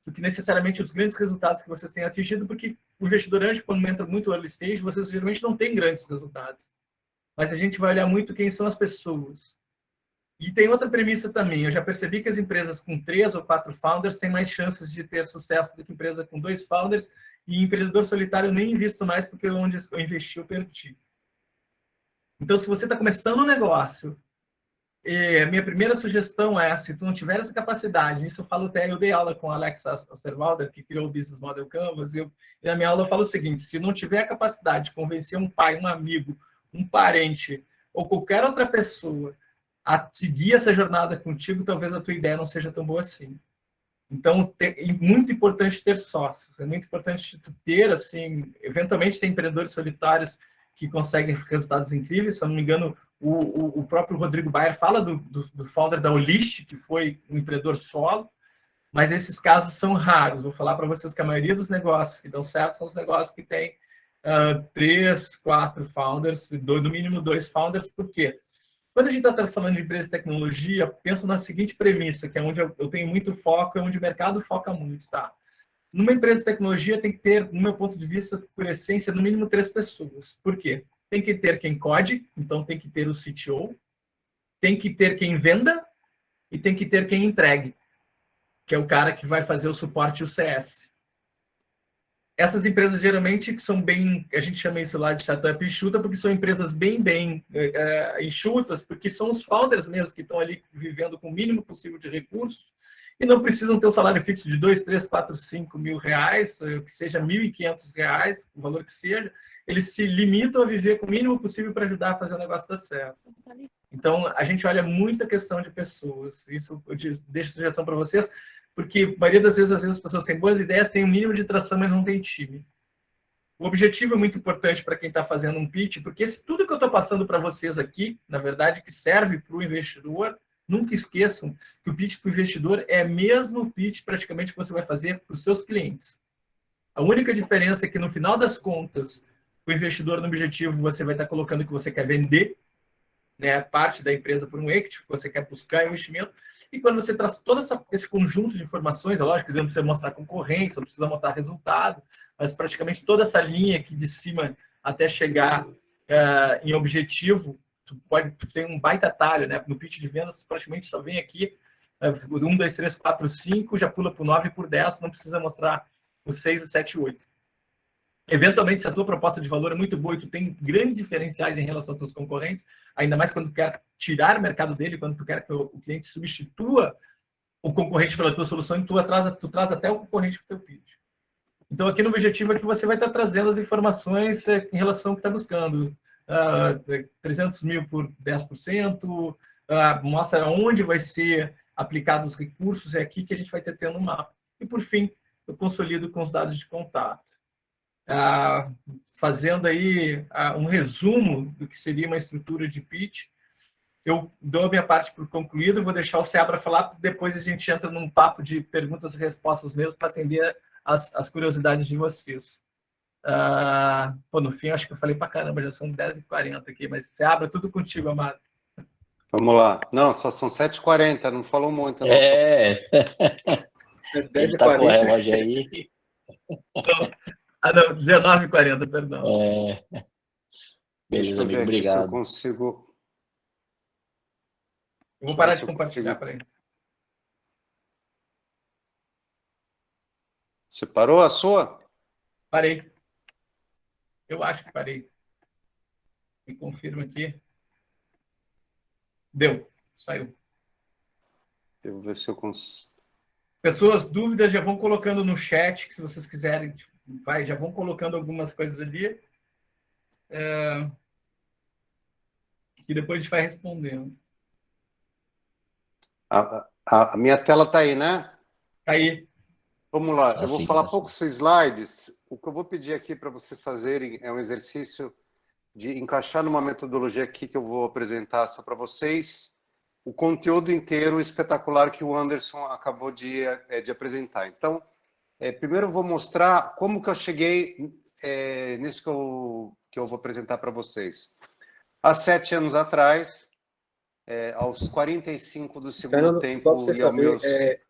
do que necessariamente os grandes resultados que vocês têm atingido, porque o investidor anjo, quando entra muito early stage, vocês geralmente não têm grandes resultados. Mas a gente vai olhar muito quem são as pessoas. E tem outra premissa também. Eu já percebi que as empresas com 3 ou 4 founders têm mais chances de ter sucesso do que empresa com 2 founders. E empreendedor solitário eu nem invisto mais, porque onde eu investi, eu perdi. Então, se você está começando um negócio, a minha primeira sugestão é, se tu não tiver essa capacidade, isso eu falo até, eu dei aula com a Alexa Osterwalder, que criou o Business Model Canvas, e na minha aula eu falo o seguinte, se não tiver a capacidade de convencer um pai, um amigo, um parente, ou qualquer outra pessoa a seguir essa jornada contigo, talvez a tua ideia não seja tão boa assim. Então, é muito importante ter sócios, é muito importante tu ter, assim, eventualmente tem empreendedores solitários que conseguem resultados incríveis, se eu não me engano, o próprio Rodrigo Bayer fala do founder da Olist, que foi um empreendedor solo, mas esses casos são raros. Vou falar para vocês que a maioria dos negócios que dão certo são os negócios que têm 3, 4 founders, no mínimo 2 founders, por quê? Quando a gente está falando de empresa de tecnologia, penso na seguinte premissa, que é onde eu tenho muito foco, é onde o mercado foca muito, tá? Numa empresa de tecnologia tem que ter, no meu ponto de vista, por essência, no mínimo 3 pessoas. Por quê? Tem que ter quem code, então tem que ter o CTO, tem que ter quem venda e tem que ter quem entregue, que é o cara que vai fazer o suporte e o CS. essas empresas geralmente são bem, a gente chama isso lá de startup enxuta, porque são empresas bem enxutas, porque são os founders mesmo que estão ali vivendo com o mínimo possível de recursos e não precisam ter um salário fixo de 2, 3, 4, 5 mil reais, que seja R$1.500, o valor que seja, eles se limitam a viver com o mínimo possível para ajudar a fazer o negócio dar certo. Então, a gente olha muito a questão de pessoas. Isso eu deixo sugestão para vocês, porque a maioria das vezes, as pessoas têm boas ideias, têm um mínimo de tração, mas não tem time. O objetivo é muito importante para quem está fazendo um pitch, porque tudo que eu estou passando para vocês aqui, na verdade, que serve para o investidor, nunca esqueçam que o pitch para o investidor é mesmo o pitch praticamente que você vai fazer para os seus clientes. A única diferença é que, no final das contas, o investidor no objetivo, você vai estar colocando que você quer vender, né, parte da empresa por um equity, que você quer buscar investimento, e quando você traz todo esse conjunto de informações, é lógico que não precisa mostrar concorrência, não precisa mostrar resultado, mas praticamente toda essa linha aqui de cima até chegar em objetivo, tu pode ter um baita atalho, né? No pitch de vendas, tu praticamente só vem aqui, 1, 2, 3, 4, 5, já pula para o 9 e por 10, não precisa mostrar o 6, o 7 e 8. Eventualmente, se a tua proposta de valor é muito boa e tu tem grandes diferenciais em relação aos teus concorrentes, ainda mais quando tu quer tirar o mercado dele, quando tu quer que o cliente substitua o concorrente pela tua solução, e tu traz até o concorrente para o teu pitch. Então, aqui no objetivo é que você vai estar trazendo as informações em relação ao que está buscando. 300 mil por 10%, mostra onde vai ser aplicado os recursos, é aqui que a gente vai ter tendo um mapa. E, por fim, eu consolido com os dados de contato. Fazendo aí um resumo do que seria uma estrutura de pitch, eu dou a minha parte por concluído, vou deixar o Seabra falar, depois a gente entra num papo de perguntas e respostas mesmo para atender as curiosidades de vocês. No fim, acho que eu falei para caramba, já são 10h40 aqui, mas Seabra, tudo contigo, amado. Vamos lá. Não, só são 7h40, não falou muito. Não. Ele está com o relógio aí. Não, 19h40, perdão. Beleza, amigo, obrigado. Se eu consigo... Eu vou parar de compartilhar, peraí. Você parou a sua? Parei. Eu acho que parei. Me confirma aqui. Deu. Saiu. Eu vou ver se eu consigo. Pessoas, dúvidas, já vão colocando no chat, que se vocês quiserem, já vão colocando algumas coisas ali. Que depois a gente vai respondendo. A minha tela está aí, né? Tá aí. Vamos lá, eu vou falar poucos slides. O que eu vou pedir aqui para vocês fazerem é um exercício de encaixar numa metodologia aqui que eu vou apresentar só para vocês o conteúdo inteiro espetacular que o Anderson acabou de apresentar. Então, primeiro eu vou mostrar como que eu cheguei nisso que eu vou apresentar para vocês. Há 7 anos atrás, aos 45 do segundo Fernando, tempo... Só para você saber,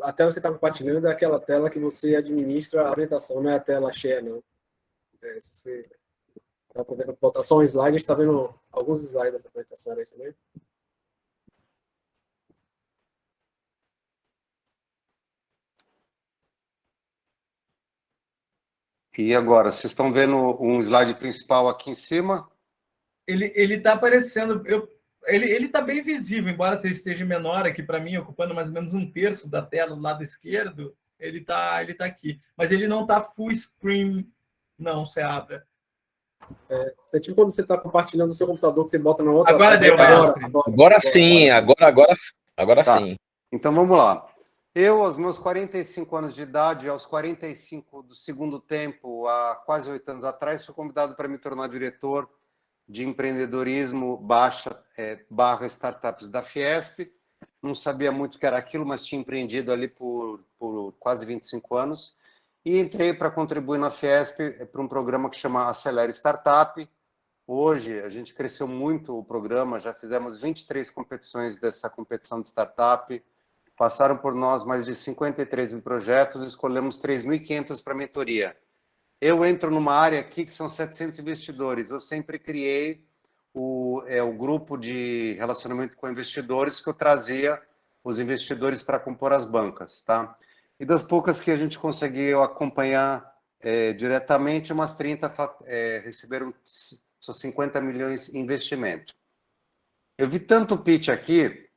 a tela que você está compartilhando é aquela tela que você administra a orientação, não é a tela cheia, não. Se você está podendo botar só um slide, a gente está vendo alguns slides dessa apresentação, é isso mesmo? E agora, vocês estão vendo um slide principal aqui em cima? Ele está aparecendo... Ele está bem visível, embora esteja menor aqui para mim, ocupando mais ou menos 1/3 da tela do lado esquerdo, ele tá aqui. Mas ele não está full screen, não, Seabra. É tipo quando você está compartilhando o seu computador, que você bota na outra... Agora deu, agora sim, agora Tá. sim. Então, vamos lá. Eu, aos meus 45 anos de idade, aos 45 do segundo tempo, há quase 8 anos atrás, fui convidado para me tornar diretor de empreendedorismo barra startups da Fiesp. Não sabia muito o que era aquilo, mas tinha empreendido ali por quase 25 anos. E entrei para contribuir na Fiesp para um programa que chama Acelere Startup. Hoje, a gente cresceu muito o programa, já fizemos 23 competições dessa competição de startup. Passaram por nós mais de 53 mil projetos, escolhemos 3.500 para mentoria. Eu entro numa área aqui que são 700 investidores. Eu sempre criei o grupo de relacionamento com investidores que eu trazia os investidores para compor as bancas, tá? E das poucas que a gente conseguiu acompanhar diretamente, umas 30 receberam seus 50 milhões em investimento. Eu vi tanto pitch aqui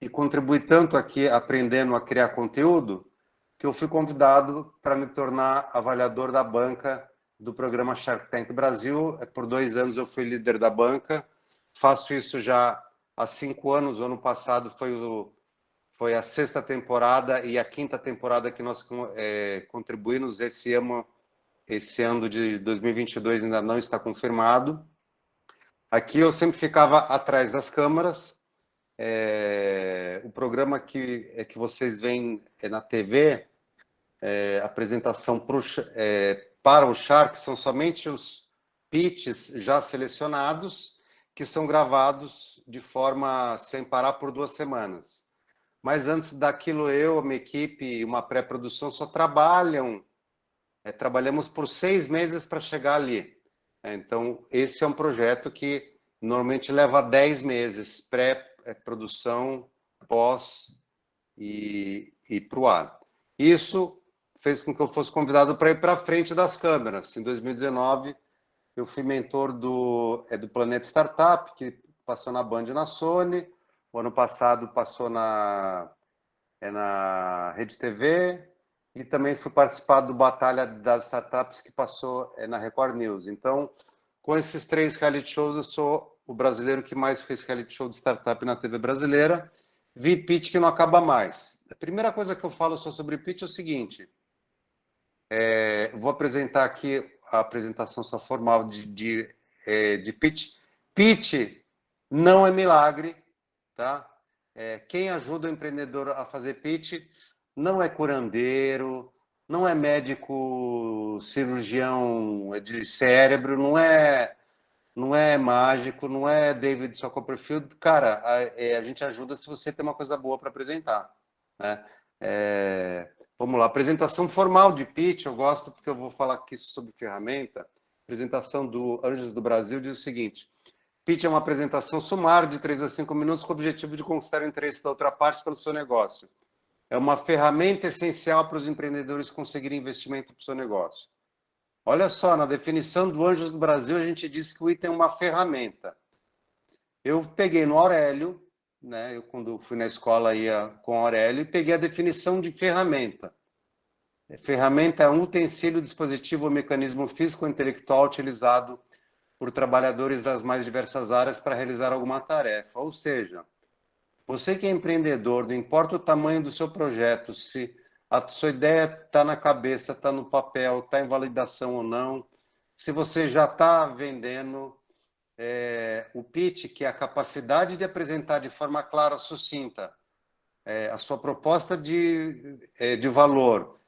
e contribuí tanto aqui aprendendo a criar conteúdo que eu fui convidado para me tornar avaliador da banca do programa Shark Tank Brasil. Por 2 anos eu fui líder da banca. Faço isso já há 5 anos. O ano passado foi a 6ª temporada e a 5ª temporada que nós contribuímos. Esse ano de 2022 ainda não está confirmado. Aqui eu sempre ficava atrás das câmeras. O programa que vocês veem na TV, apresentação para o Shark, são somente os pitches já selecionados, que são gravados de forma sem parar por 2 semanas. Mas antes daquilo, eu, a minha equipe e uma pré-produção só trabalhamos por 6 meses para chegar ali. Então, esse é um projeto que normalmente leva 10 meses, pré-produção, pós e para o ar. Isso fez com que eu fosse convidado para ir para frente das câmeras. Em 2019, eu fui mentor do Planeta Startup, que passou na Band e na Sony. O ano passado passou na Rede TV. E também fui participar do Batalha das Startups, que passou na Record News. Então, com esses 3 reality shows, eu sou o brasileiro que mais fez reality show de startup na TV brasileira. Vi pitch que não acaba mais. A primeira coisa que eu falo só sobre pitch é o seguinte. Vou apresentar aqui a apresentação só formal de pitch. Pitch não é milagre, tá? Quem ajuda o empreendedor a fazer pitch não é curandeiro, não é médico cirurgião de cérebro, não é mágico, não é David Copperfield. Cara, a gente ajuda se você tem uma coisa boa para apresentar, né? Vamos lá, apresentação formal de pitch, eu gosto porque eu vou falar aqui sobre ferramenta. A apresentação do Anjos do Brasil diz o seguinte: pitch é uma apresentação sumária de 3 a 5 minutos com o objetivo de conquistar o interesse da outra parte pelo seu negócio. É uma ferramenta essencial para os empreendedores conseguirem investimento para o seu negócio. Olha só, na definição do Anjos do Brasil, a gente diz que o item é uma ferramenta. Eu peguei no Aurélio, né? Eu, quando fui na escola, ia com o Aurélio, e peguei a definição de ferramenta. Ferramenta é um utensílio, dispositivo ou mecanismo físico ou intelectual utilizado por trabalhadores das mais diversas áreas para realizar alguma tarefa. Ou seja, você que é empreendedor, não importa o tamanho do seu projeto, se a sua ideia está na cabeça, está no papel, está em validação ou não, se você já está vendendo, o pitch, que é a capacidade de apresentar de forma clara, sucinta, a sua proposta de valor,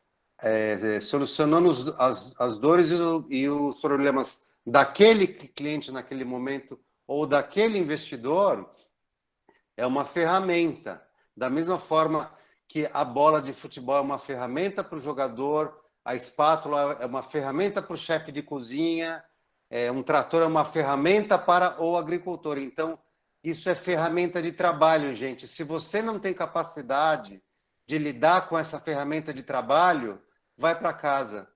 solucionando as dores e os problemas daquele cliente naquele momento ou daquele investidor, é uma ferramenta. Da mesma forma que a bola de futebol é uma ferramenta para o jogador, a espátula é uma ferramenta para o chefe de cozinha, um trator é uma ferramenta para o agricultor. Então, isso é ferramenta de trabalho, gente. Se você não tem capacidade de lidar com essa ferramenta de trabalho, vai para casa,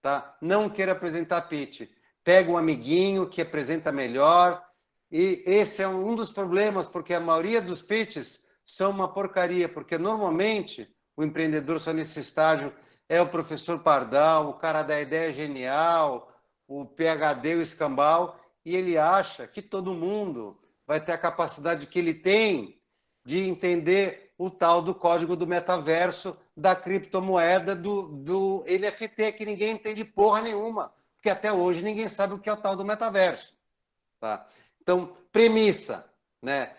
tá? Não queira apresentar pitch. Pega um amiguinho que apresenta melhor. E esse é um dos problemas, porque a maioria dos pitches são uma porcaria, porque normalmente o empreendedor só nesse estágio é o professor Pardal, o cara da ideia genial, o PhD, o escambau, e ele acha que todo mundo vai ter a capacidade que ele tem de entender o tal do código do metaverso, da criptomoeda, do NFT, que ninguém entende porra nenhuma, porque até hoje ninguém sabe o que é o tal do metaverso, tá? Então, premissa, né?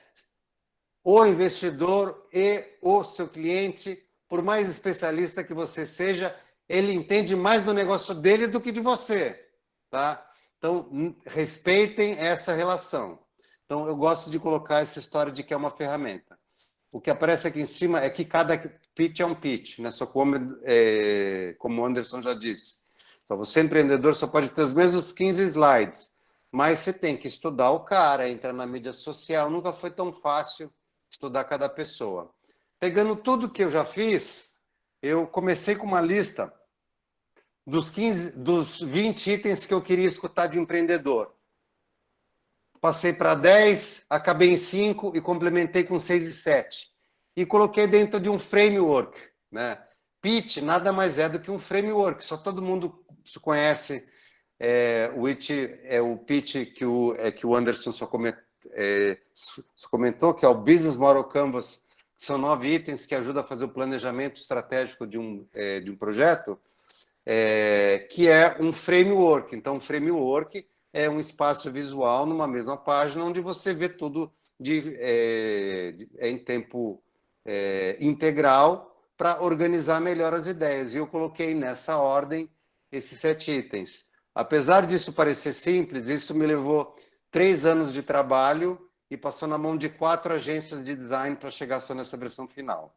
O investidor e o seu cliente, por mais especialista que você seja, ele entende mais do negócio dele do que de você, tá? Então, respeitem essa relação. Então, eu gosto de colocar essa história de que é uma ferramenta. O que aparece aqui em cima é que cada pitch é um pitch, né? Só como o Anderson já disse. Só você, empreendedor, só pode ter os mesmos 15 slides. Mas você tem que estudar o cara, entrar na mídia social. Nunca foi tão fácil estudar cada pessoa. Pegando tudo que eu já fiz, eu comecei com uma lista dos 20 itens que eu queria escutar de um empreendedor. Passei para 10, acabei em 5 e complementei com 6 e 7. E coloquei dentro de um framework, né? Pitch nada mais é do que um framework. Só todo mundo conhece o pitch que o Anderson só comentou, que é o Business Model Canvas. São 9 itens que ajudam a fazer o planejamento estratégico de um projeto, que é um framework. Então, um framework é um espaço visual numa mesma página onde você vê tudo em tempo integral para organizar melhor as ideias. E eu coloquei nessa ordem esses 7 itens. Apesar disso parecer simples, isso me levou 3 anos de trabalho e passou na mão de 4 agências de design para chegar só nessa versão final.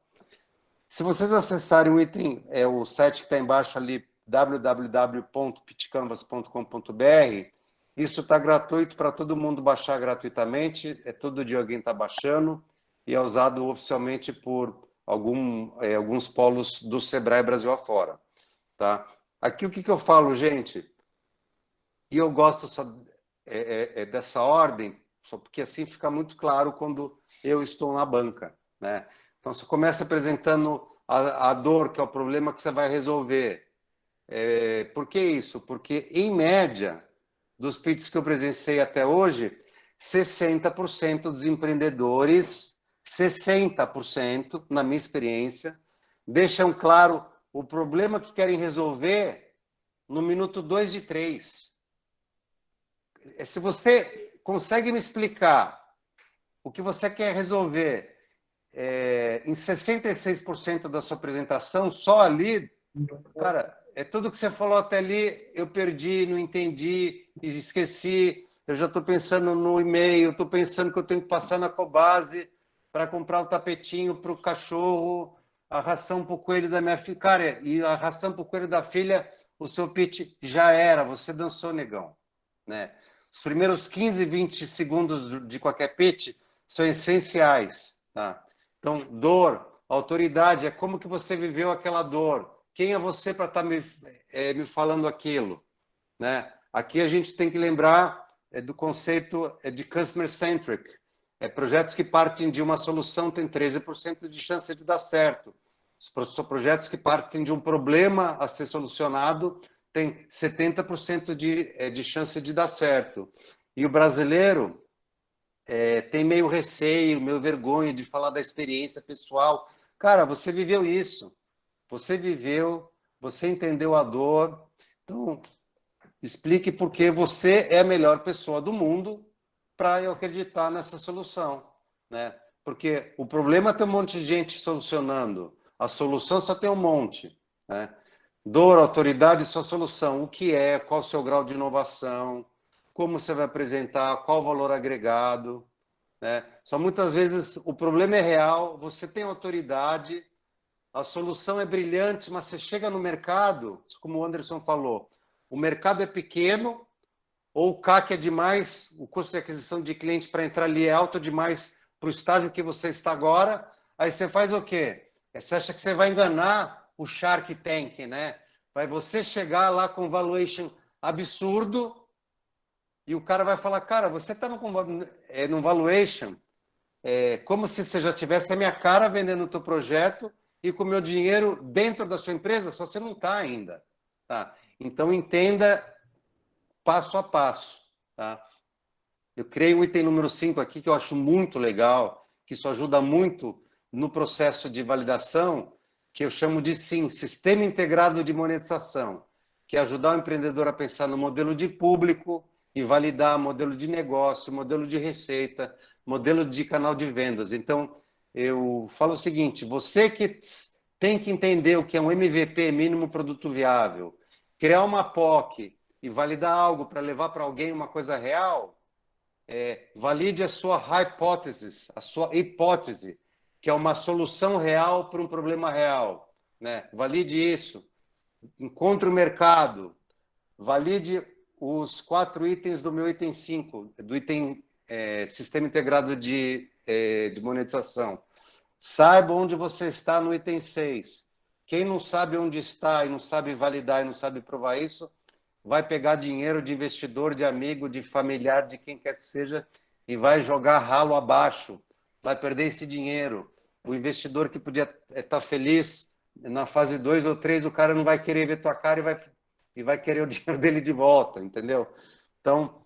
Se vocês acessarem o item, o site que está embaixo ali, www.pitchcanvas.com.br, isso está gratuito para todo mundo baixar gratuitamente, todo dia alguém está baixando e é usado oficialmente por alguns polos do Sebrae Brasil afora. Tá? Aqui o que eu falo, gente, e eu gosto dessa ordem, só porque assim fica muito claro quando eu estou na banca, né? Então, você começa apresentando a dor, que é o problema que você vai resolver. Por que isso? Porque, em média, dos pitches que eu presenciei até hoje, 60% dos empreendedores, 60%, na minha experiência, deixam claro o problema que querem resolver no minuto 2 de 3. Se você consegue me explicar o que você quer resolver em 66% da sua apresentação, só ali, cara, tudo que você falou até ali, eu perdi, não entendi, esqueci, eu já estou pensando no e-mail, estou pensando que eu tenho que passar na Cobase para comprar o tapetinho para o cachorro, a ração para o coelho da minha filha. Cara, e a ração para o coelho da filha, o seu pitch já era, você dançou, negão, né? Os primeiros 15, 20 segundos de qualquer pitch são essenciais, tá? Então, dor, autoridade, é como que você viveu aquela dor. Quem é você para estar me falando aquilo, né? Aqui a gente tem que lembrar do conceito de customer-centric. Projetos que partem de uma solução têm 13% de chance de dar certo. Os projetos que partem de um problema a ser solucionado tem 70% de chance de dar certo. E o brasileiro tem meio receio, meio vergonha de falar da experiência pessoal. Cara, você viveu isso. Você viveu, você entendeu a dor. Então, explique por que você é a melhor pessoa do mundo para eu acreditar nessa solução, né? Porque o problema tem um monte de gente solucionando. A solução só tem um monte, né? Dor, autoridade, sua solução. O que é? Qual o seu grau de inovação? Como você vai apresentar? Qual o valor agregado? Né? Só muitas vezes o problema é real, você tem autoridade, a solução é brilhante, mas você chega no mercado, como o Anderson falou, o mercado é pequeno, ou o CAC é demais, o custo de aquisição de cliente para entrar ali é alto demais para o estágio que você está agora, aí você faz o quê? Você acha que você vai enganar o Shark Tank, né? Vai você chegar lá com valuation absurdo e o cara vai falar, cara, você está num valuation como se você já tivesse a minha cara vendendo o teu projeto e com o meu dinheiro dentro da sua empresa, só você não está ainda. Tá? Então, entenda passo a passo. Tá? Eu criei o item número 5 aqui, que eu acho muito legal, que isso ajuda muito no processo de validação, que eu chamo de SIM, Sistema Integrado de Monetização, que é ajudar o empreendedor a pensar no modelo de público e validar modelo de negócio, modelo de receita, modelo de canal de vendas. Então, eu falo o seguinte, você que tem que entender o que é um MVP, mínimo produto viável, criar uma POC e validar algo para levar para alguém uma coisa real, valide a sua hypothesis, a sua hipótese, que é uma solução real para um problema real. Né? Valide isso. Encontre o mercado. Valide os 4 itens do meu item 5, do item Sistema Integrado de Monetização. Saiba onde você está no item 6. Quem não sabe onde está e não sabe validar e não sabe provar isso, vai pegar dinheiro de investidor, de amigo, de familiar, de quem quer que seja, e vai jogar ralo abaixo, vai perder esse dinheiro. O investidor que podia estar feliz na fase 2 ou 3, o cara não vai querer ver tua cara e vai querer o dinheiro dele de volta, entendeu? Então,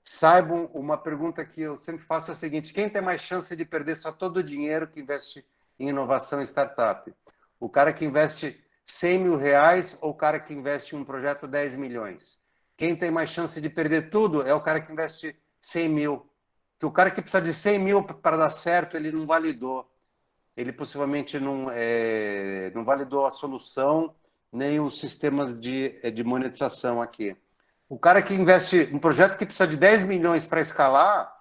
saibam, uma pergunta que eu sempre faço é a seguinte: quem tem mais chance de perder só todo o dinheiro que investe em inovação e startup? O cara que investe 100 mil reais ou o cara que investe em um projeto 10 milhões? Quem tem mais chance de perder tudo é o cara que investe 100 mil. Porque o cara que precisa de 100 mil para dar certo, ele não validou. Ele possivelmente não validou a solução, nem os sistemas de monetização aqui. O cara que investe um projeto que precisa de 10 milhões para escalar,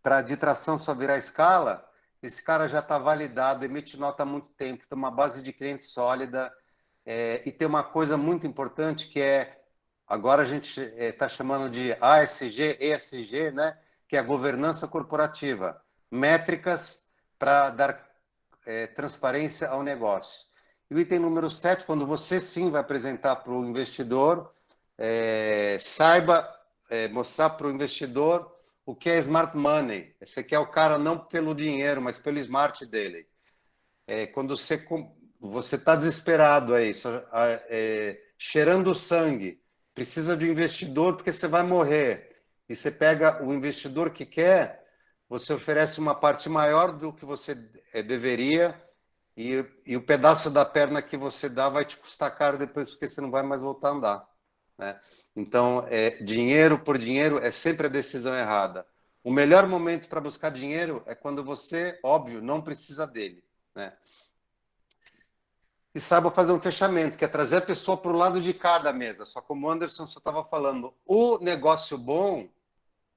para de tração só virar escala, esse cara já está validado, emite nota há muito tempo, tem uma base de clientes sólida, e tem uma coisa muito importante que agora a gente está chamando de ASG, ESG, né? Que é a governança corporativa, métricas para dar transparência ao negócio. E o item número 7, quando você sim vai apresentar para o investidor, saiba mostrar para o investidor o que é smart money. Esse aqui é o cara não pelo dinheiro, mas pelo smart dele. Quando você está desesperado aí, cheirando sangue, precisa de um investidor porque você vai morrer, e você pega o investidor que quer, você oferece uma parte maior do que você deveria, e o pedaço da perna que você dá vai te custar caro depois, porque você não vai mais voltar a andar, né? Então, dinheiro por dinheiro é sempre a decisão errada. O melhor momento para buscar dinheiro é quando você, óbvio, não precisa dele, né? E saiba fazer um fechamento, que é trazer a pessoa para o lado de cada mesa. Só como o Anderson só estava falando, o negócio bom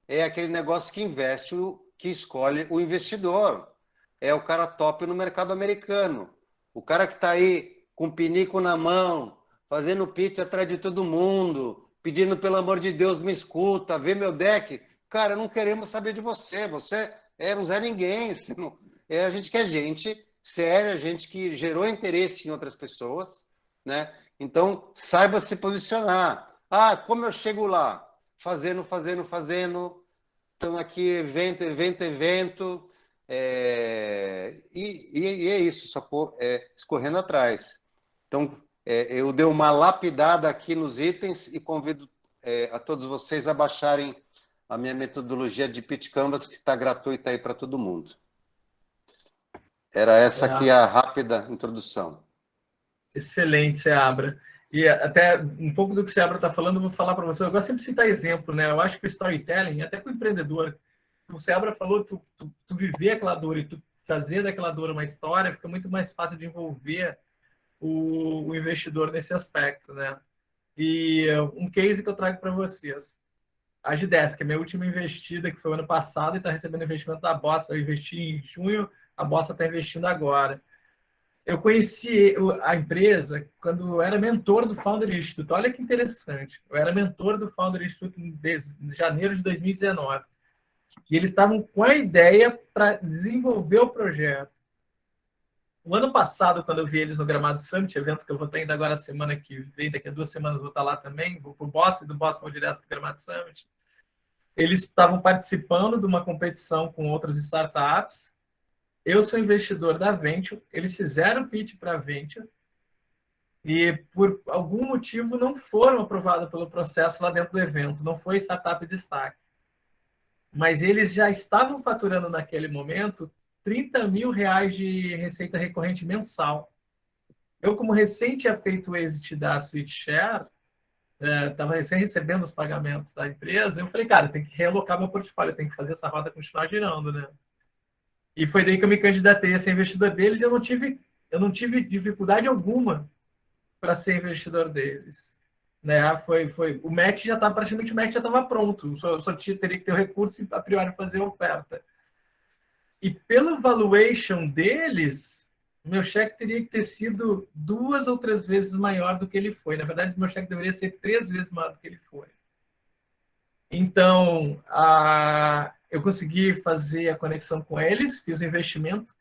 é aquele negócio que investe, que escolhe o investidor. É o cara top no mercado americano. O cara que está aí com o pinico na mão, fazendo pitch atrás de todo mundo, pedindo, pelo amor de Deus, me escuta, vê meu deck. Cara, não queremos saber de você. Você não é ninguém. A gente quer gente séria, gente que gerou interesse em outras pessoas, né? Então, saiba se posicionar. Como eu chego lá? Fazendo. Então, aqui, evento. E é isso, só escorrendo atrás. Então, eu dei uma lapidada aqui nos itens e convido a todos vocês a baixarem a minha metodologia de Pitch Canvas, que está gratuita aí para todo mundo. Era essa aqui a rápida introdução. Excelente, Seabra. E até um pouco do que o Seabra está falando, eu vou falar para você. Eu gosto sempre de citar exemplo, né? Eu acho que o storytelling, até para o empreendedor, o Seabra falou, tu viver aquela dor e tu fazer daquela dor uma história, fica muito mais fácil de envolver o investidor nesse aspecto, né? E um case que eu trago para vocês. A Gidesk, que é a minha última investida, que foi o ano passado, e está recebendo investimento da Bossa. Eu investi em junho, a Bossa está investindo agora. Eu conheci a empresa quando eu era mentor do Founder Institute. Olha que interessante. Eu era mentor do Founder Institute em janeiro de 2019. E eles estavam com a ideia para desenvolver o projeto. O ano passado, quando eu vi eles no Gramado Summit, evento que eu vou estar indo agora semana que vem, daqui a 2 semanas eu vou estar lá também, vou para o Bossa, e do Bossa vou direto para o Gramado Summit. Eles estavam participando de uma competição com outras startups. Eu sou investidor da Venture, eles fizeram pitch para a Venture e, por algum motivo, não foram aprovados pelo processo lá dentro do evento, não foi startup de destaque. Mas eles já estavam faturando naquele momento 30 mil reais de receita recorrente mensal. Eu, como recém tinha feito o exit da SweetShare, estava recém recebendo os pagamentos da empresa, eu falei, cara, tem que realocar meu portfólio, tem que fazer essa roda continuar girando, né? E foi daí que eu me candidatei a ser investidor deles e eu não tive dificuldade alguma para ser investidor deles. Né? O match já estava, praticamente o match já estava pronto, só teria que ter o recurso e a priori fazer a oferta. E pelo valuation deles, meu cheque teria que ter sido 2 ou 3 vezes maior do que ele foi. Na verdade, meu cheque deveria ser 3 vezes maior do que ele foi. Então, eu consegui fazer a conexão com eles, fiz o investimento,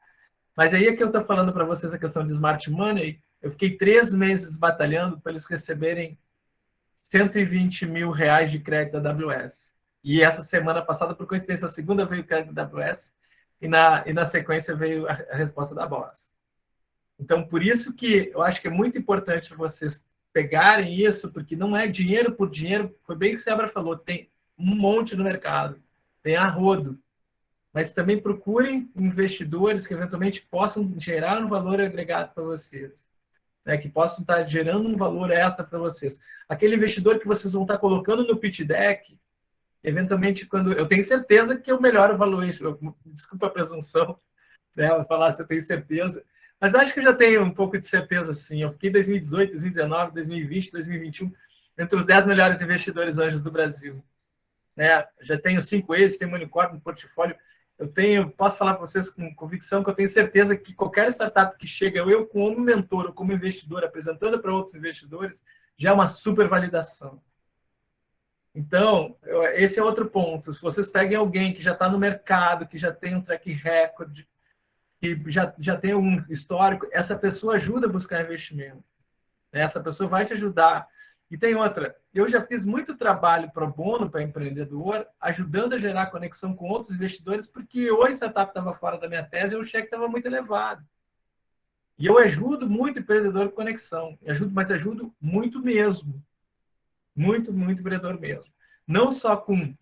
Mas aí é que eu estou falando para vocês a questão de smart money. Eu fiquei 3 meses batalhando para eles receberem 120 mil reais de crédito da AWS. E essa semana passada, por coincidência, a segunda veio o crédito da AWS e na sequência veio a resposta da Boss. Então, por isso que eu acho que é muito importante vocês pegarem isso, porque não é dinheiro por dinheiro, foi bem o que o Sebra falou, tem um monte no mercado, tem a rodo, mas também procurem investidores que eventualmente possam gerar um valor agregado para vocês, né, que possam estar gerando um valor extra para vocês. Aquele investidor que vocês vão estar colocando no pitch deck, eventualmente, quando eu tenho certeza que eu melhoro o valuation, desculpa a presunção, né, vou falar se eu tenho certeza, mas acho que eu já tenho um pouco de certeza, sim. Eu fiquei em 2018, 2019, 2020, 2021, entre os 10 melhores investidores anjos do Brasil. Né? Já tenho 5 ex, tenho um unicórnio no portfólio. Posso falar para vocês com convicção que eu tenho certeza que qualquer startup que chega, eu como mentor ou como investidor, apresentando para outros investidores, já é uma super validação. Então, esse é outro ponto. Se vocês peguem alguém que já está no mercado, que já tem um track record, que já tem um histórico, essa pessoa ajuda a buscar investimento. Essa pessoa vai te ajudar. E tem outra, eu já fiz muito trabalho pro bono para empreendedor, ajudando a gerar conexão com outros investidores, porque ou a startup estava fora da minha tese ou o cheque estava muito elevado. E eu ajudo muito empreendedor com conexão, mas ajudo muito mesmo. Muito, muito empreendedor mesmo. Não só com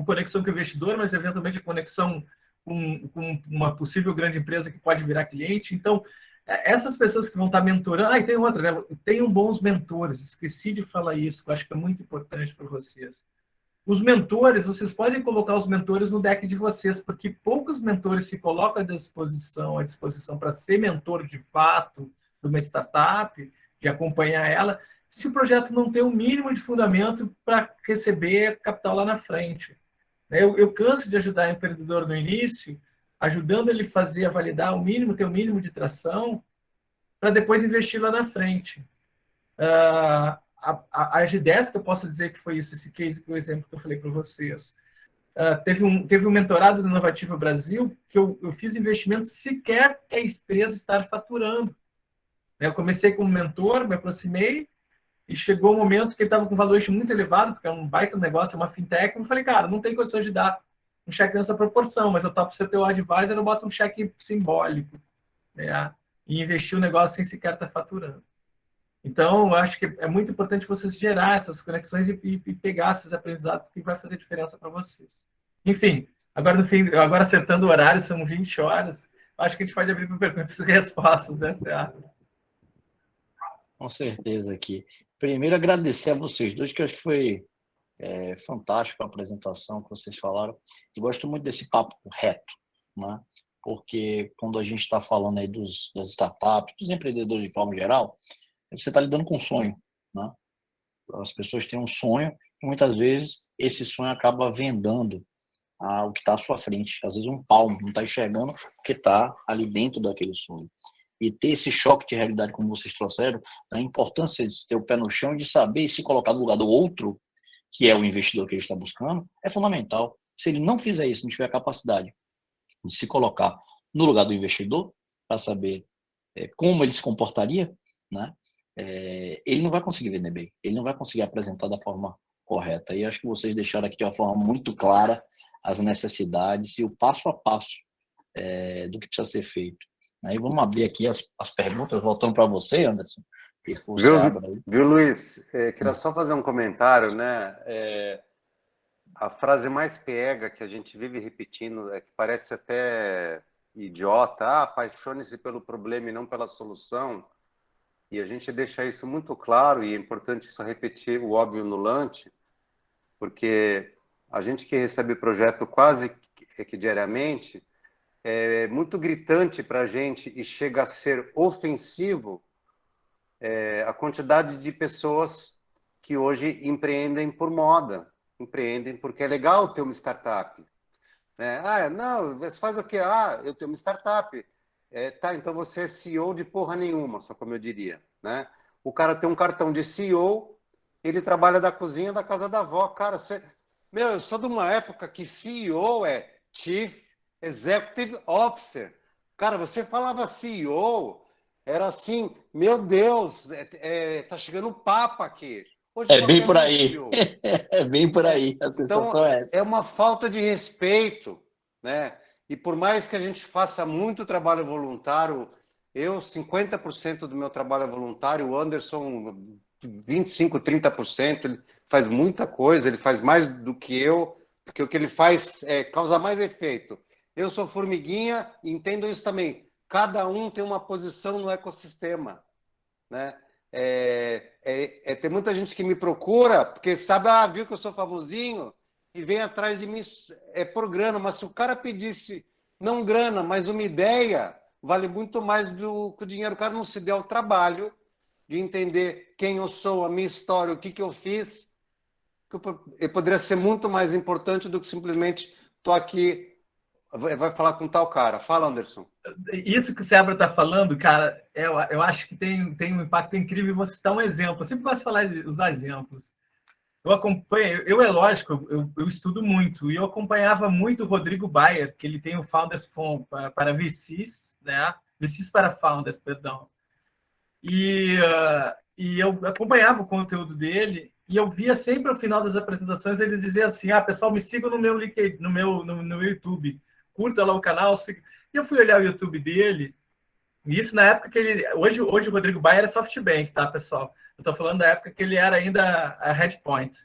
conexão com o investidor, mas eventualmente conexão com uma possível grande empresa que pode virar cliente. Então, essas pessoas que vão estar mentorando... e tem outra, né? Tenham bons mentores. Esqueci de falar isso, que eu acho que é muito importante para vocês. Os mentores, vocês podem colocar os mentores no deck de vocês, porque poucos mentores se colocam à disposição para ser mentor de fato de uma startup, de acompanhar ela, se o projeto não tem o mínimo de fundamento para receber capital lá na frente. Eu canso de ajudar o empreendedor no início, ajudando ele a validar o mínimo, ter o mínimo de tração, para depois investir lá na frente. A Agidesk, eu posso dizer que foi isso, esse case, o exemplo que eu falei para vocês. Teve um mentorado do Inovativo Brasil, que eu fiz investimento sequer a empresa estar faturando. Eu comecei como mentor, me aproximei, e chegou um momento que ele estava com um valuation muito elevado, porque é um baita negócio, é uma fintech, eu falei, cara, não tem condições de dar um cheque nessa proporção, mas eu topo ser teu advisor, eu boto um cheque simbólico, né? E investir o negócio sem sequer estar faturando. Então, eu acho que é muito importante vocês gerar essas conexões e pegar esses aprendizados, porque vai fazer diferença para vocês. Enfim, agora acertando o horário, são 20 horas, acho que a gente pode abrir para perguntas e respostas, né, Seara? Com certeza aqui. Primeiro, agradecer a vocês dois, que eu acho que foi fantástico a apresentação que vocês falaram. Eu gosto muito desse papo reto, né? Porque quando a gente está falando aí das startups, dos empreendedores de forma geral, você está lidando com um sonho, né? As pessoas têm um sonho e muitas vezes esse sonho acaba vendando o que está à sua frente. Às vezes um palmo, não está enxergando o que está ali dentro daquele sonho. E ter esse choque de realidade, como vocês trouxeram, a importância de ter o pé no chão e de saber se colocar no lugar do outro, que é o investidor que ele está buscando, é fundamental. Se ele não fizer isso, não tiver a capacidade de se colocar no lugar do investidor, para saber como ele se comportaria, né? Ele não vai conseguir vender bem, ele não vai conseguir apresentar da forma correta. E acho que vocês deixaram aqui de uma forma muito clara as necessidades e o passo a passo do que precisa ser feito. Aí vamos abrir aqui as perguntas, voltando para você, Anderson. Viu, Luiz? Queria só fazer um comentário, né? A frase mais pega que a gente vive repetindo, que parece até idiota, apaixone-se pelo problema e não pela solução. E a gente deixa isso muito claro, e é importante só repetir o óbvio no lunch, porque a gente que recebe projeto quase que diariamente, é muito gritante para a gente e chega a ser ofensivo a quantidade de pessoas que hoje empreendem por moda, empreendem porque é legal ter uma startup. Não, você faz o quê? Eu tenho uma startup. Tá, então você é CEO de porra nenhuma, só como eu diria, né? O cara tem um cartão de CEO, ele trabalha da cozinha da casa da avó. Cara, eu sou de uma época que CEO é Chief Executive Officer. Cara, você falava CEO, era assim, meu Deus, tá chegando o Papa aqui. Hoje É bem qualquer por um é aí. CEO. É bem por Né? aí. A sensação Então, é essa. é uma falta de respeito, né? E por mais que a gente faça muito trabalho voluntário, 50% do meu trabalho é voluntário, o Anderson 25, 30%, ele faz muita coisa, ele faz mais do que eu, porque o que ele faz causa mais efeito. Eu sou formiguinha e entendo isso também. Cada um tem uma posição no ecossistema, né? Tem muita gente que me procura porque sabe, viu que eu sou famosinho e vem atrás de mim por grana, mas se o cara pedisse não grana, mas uma ideia, vale muito mais do que o dinheiro. O cara não se der o trabalho de entender quem eu sou, a minha história, o que eu fiz, que eu poderia ser muito mais importante do que simplesmente estou aqui, vai falar com tal cara. Fala, Anderson. Isso que o Sebra está falando, cara, eu acho que tem um impacto incrível e vou citar um exemplo. Eu sempre gosto de falar, usar exemplos. Eu acompanho, é lógico, eu estudo muito, e eu acompanhava muito o Rodrigo Bayer, que ele tem o Founders para VCs, né? VCs para Founders, perdão. E eu acompanhava o conteúdo dele, e eu via sempre ao final das apresentações eles diziam assim: pessoal, me sigam no meu LinkedIn, no YouTube, curta lá o canal. Siga. E eu fui olhar o YouTube dele, e isso na época que ele. Hoje o Rodrigo Bayer é SoftBank, tá, pessoal? Eu estou falando da época que ele era ainda a Headpoint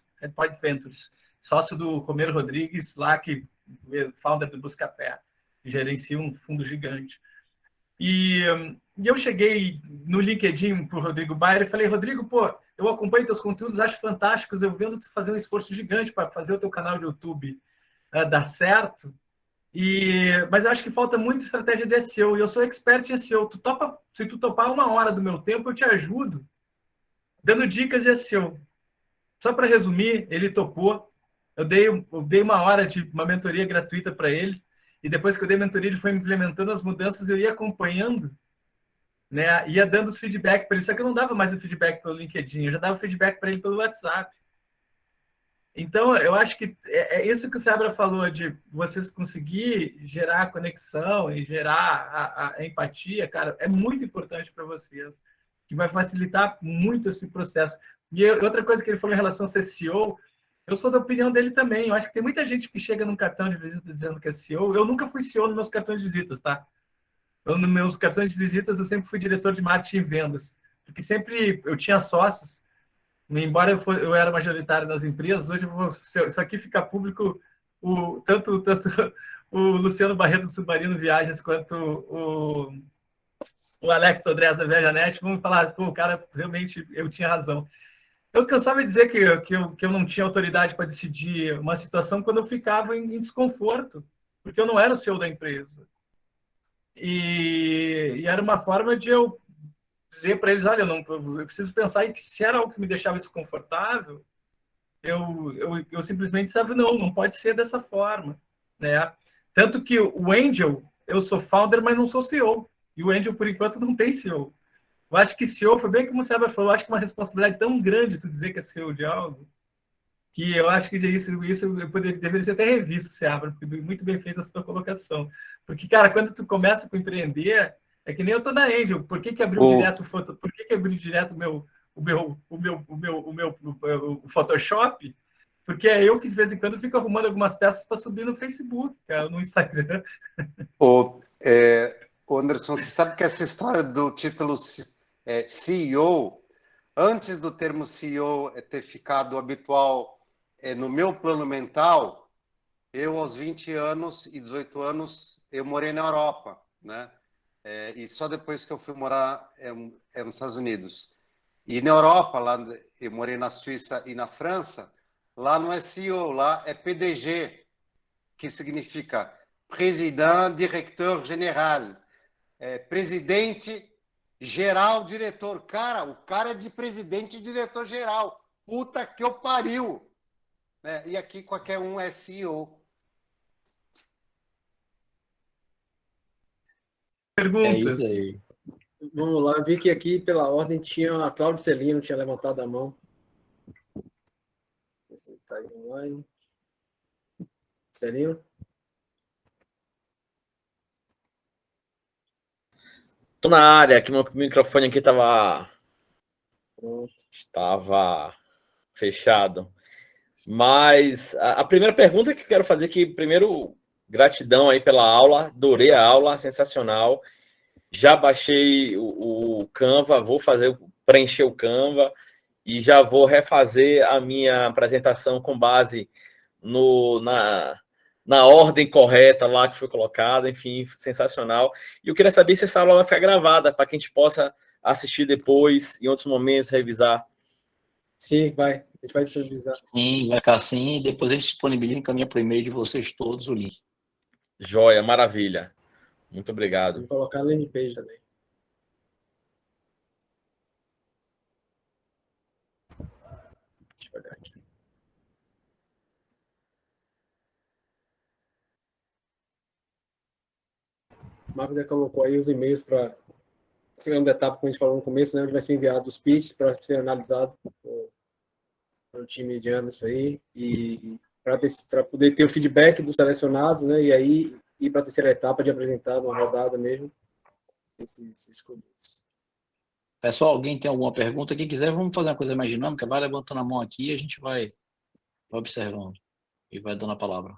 Ventures, sócio do Romero Rodrigues, lá que founder do Buscapé, que gerencia um fundo gigante. E eu cheguei no LinkedIn para o Rodrigo Bayer e falei: Rodrigo, pô, eu acompanho teus conteúdos, acho fantásticos, eu vendo tu fazer um esforço gigante para fazer o teu canal de YouTube dar certo. Mas eu acho que falta muito estratégia de SEO, e eu sou expert em SEO. Se tu topar 1 hora do meu tempo, eu te ajudo dando dicas de SEO. Só para resumir, ele topou. Eu dei 1 hora de uma mentoria gratuita para ele, e depois que eu dei a mentoria, ele foi implementando as mudanças, eu ia acompanhando, né? Ia dando os feedback para ele. Só que eu não dava mais o feedback pelo LinkedIn, eu já dava feedback para ele pelo WhatsApp. Então, eu acho que é isso que o Sebra falou, de vocês conseguir gerar a conexão e gerar a empatia, cara, é muito importante para vocês, que vai facilitar muito esse processo. E outra coisa que ele falou em relação a ser CEO, eu sou da opinião dele também. Eu acho que tem muita gente que chega num cartão de visita dizendo que é CEO. Eu nunca fui CEO nos meus cartões de visitas, tá? Nos meus cartões de visitas, eu sempre fui diretor de marketing e vendas, porque sempre eu tinha sócios. Embora eu era majoritário nas empresas, hoje isso aqui fica público, tanto o Luciano Barreto do Submarino Viagens quanto o Alex Todrez da ViajaNet vão falar: pô, o cara, realmente, eu tinha razão. Eu cansava de dizer que eu não tinha autoridade para decidir uma situação quando eu ficava em desconforto, porque eu não era o CEO da empresa. E era uma forma de eu dizer para eles: olha, eu preciso pensar em que se era algo que me deixava desconfortável, eu simplesmente disse: não pode ser dessa forma, né? Tanto que o Angel, eu sou founder, mas não sou CEO. E o Angel, por enquanto, não tem CEO. Eu acho que CEO, foi bem como o Seba falou, eu acho que uma responsabilidade tão grande tu dizer que é CEO de algo, que eu acho que isso eu deveria ser até revisto, Seabra, porque muito bem feita a sua colocação. Porque, cara, quando tu começa a empreender, é que nem eu tô na Angel. Por que abriu direto o Photoshop? Porque é eu que de vez em quando fico arrumando algumas peças para subir no Facebook, cara, no Instagram. Anderson, você sabe que essa história do título CEO, antes do termo CEO ter ficado habitual no meu plano mental, eu aos 20 anos e 18 anos, eu morei na Europa, né? E só depois que eu fui morar nos Estados Unidos. E na Europa, lá eu morei na Suíça e na França, lá não é CEO, lá é PDG, que significa Président Directeur Général, presidente geral, diretor. Cara, o cara é de presidente e diretor geral. Puta que eu pariu! E aqui qualquer um é CEO. É isso Perguntas. aí. Vamos lá, vi que aqui pela ordem tinha a Cláudio Celino, tinha levantado a mão. Está aí online. Celino? Tô na área, que meu microfone aqui estava Pronto. fechado. Mas a primeira pergunta que eu quero fazer aqui, primeiro, gratidão aí pela aula, adorei a aula, sensacional. Já baixei o Canva, vou preencher o Canva e já vou refazer a minha apresentação com base na ordem correta lá que foi colocada, enfim, sensacional. E eu queria saber se essa aula vai ficar gravada, para que a gente possa assistir depois, em outros momentos, revisar. Sim, vai. A gente vai disponibilizar. Sim, vai ficar assim, e depois a gente disponibiliza e encaminha para o e-mail de vocês todos o link. Joia, maravilha. Muito obrigado. Vou colocar a landing page também. Deixa eu olhar aqui. O Marco já colocou aí os e-mails para a segunda etapa, como a gente falou no começo, né, onde vai ser enviado os pitches para ser analisado pelo time de Anderson aí, e para poder ter o feedback dos selecionados, né, e aí ir para a terceira etapa de apresentar uma rodada mesmo esses escolhidos. Pessoal, alguém tem alguma pergunta? Quem quiser, vamos fazer uma coisa mais dinâmica. Vai levantando a mão aqui e a gente vai observando e vai dando a palavra.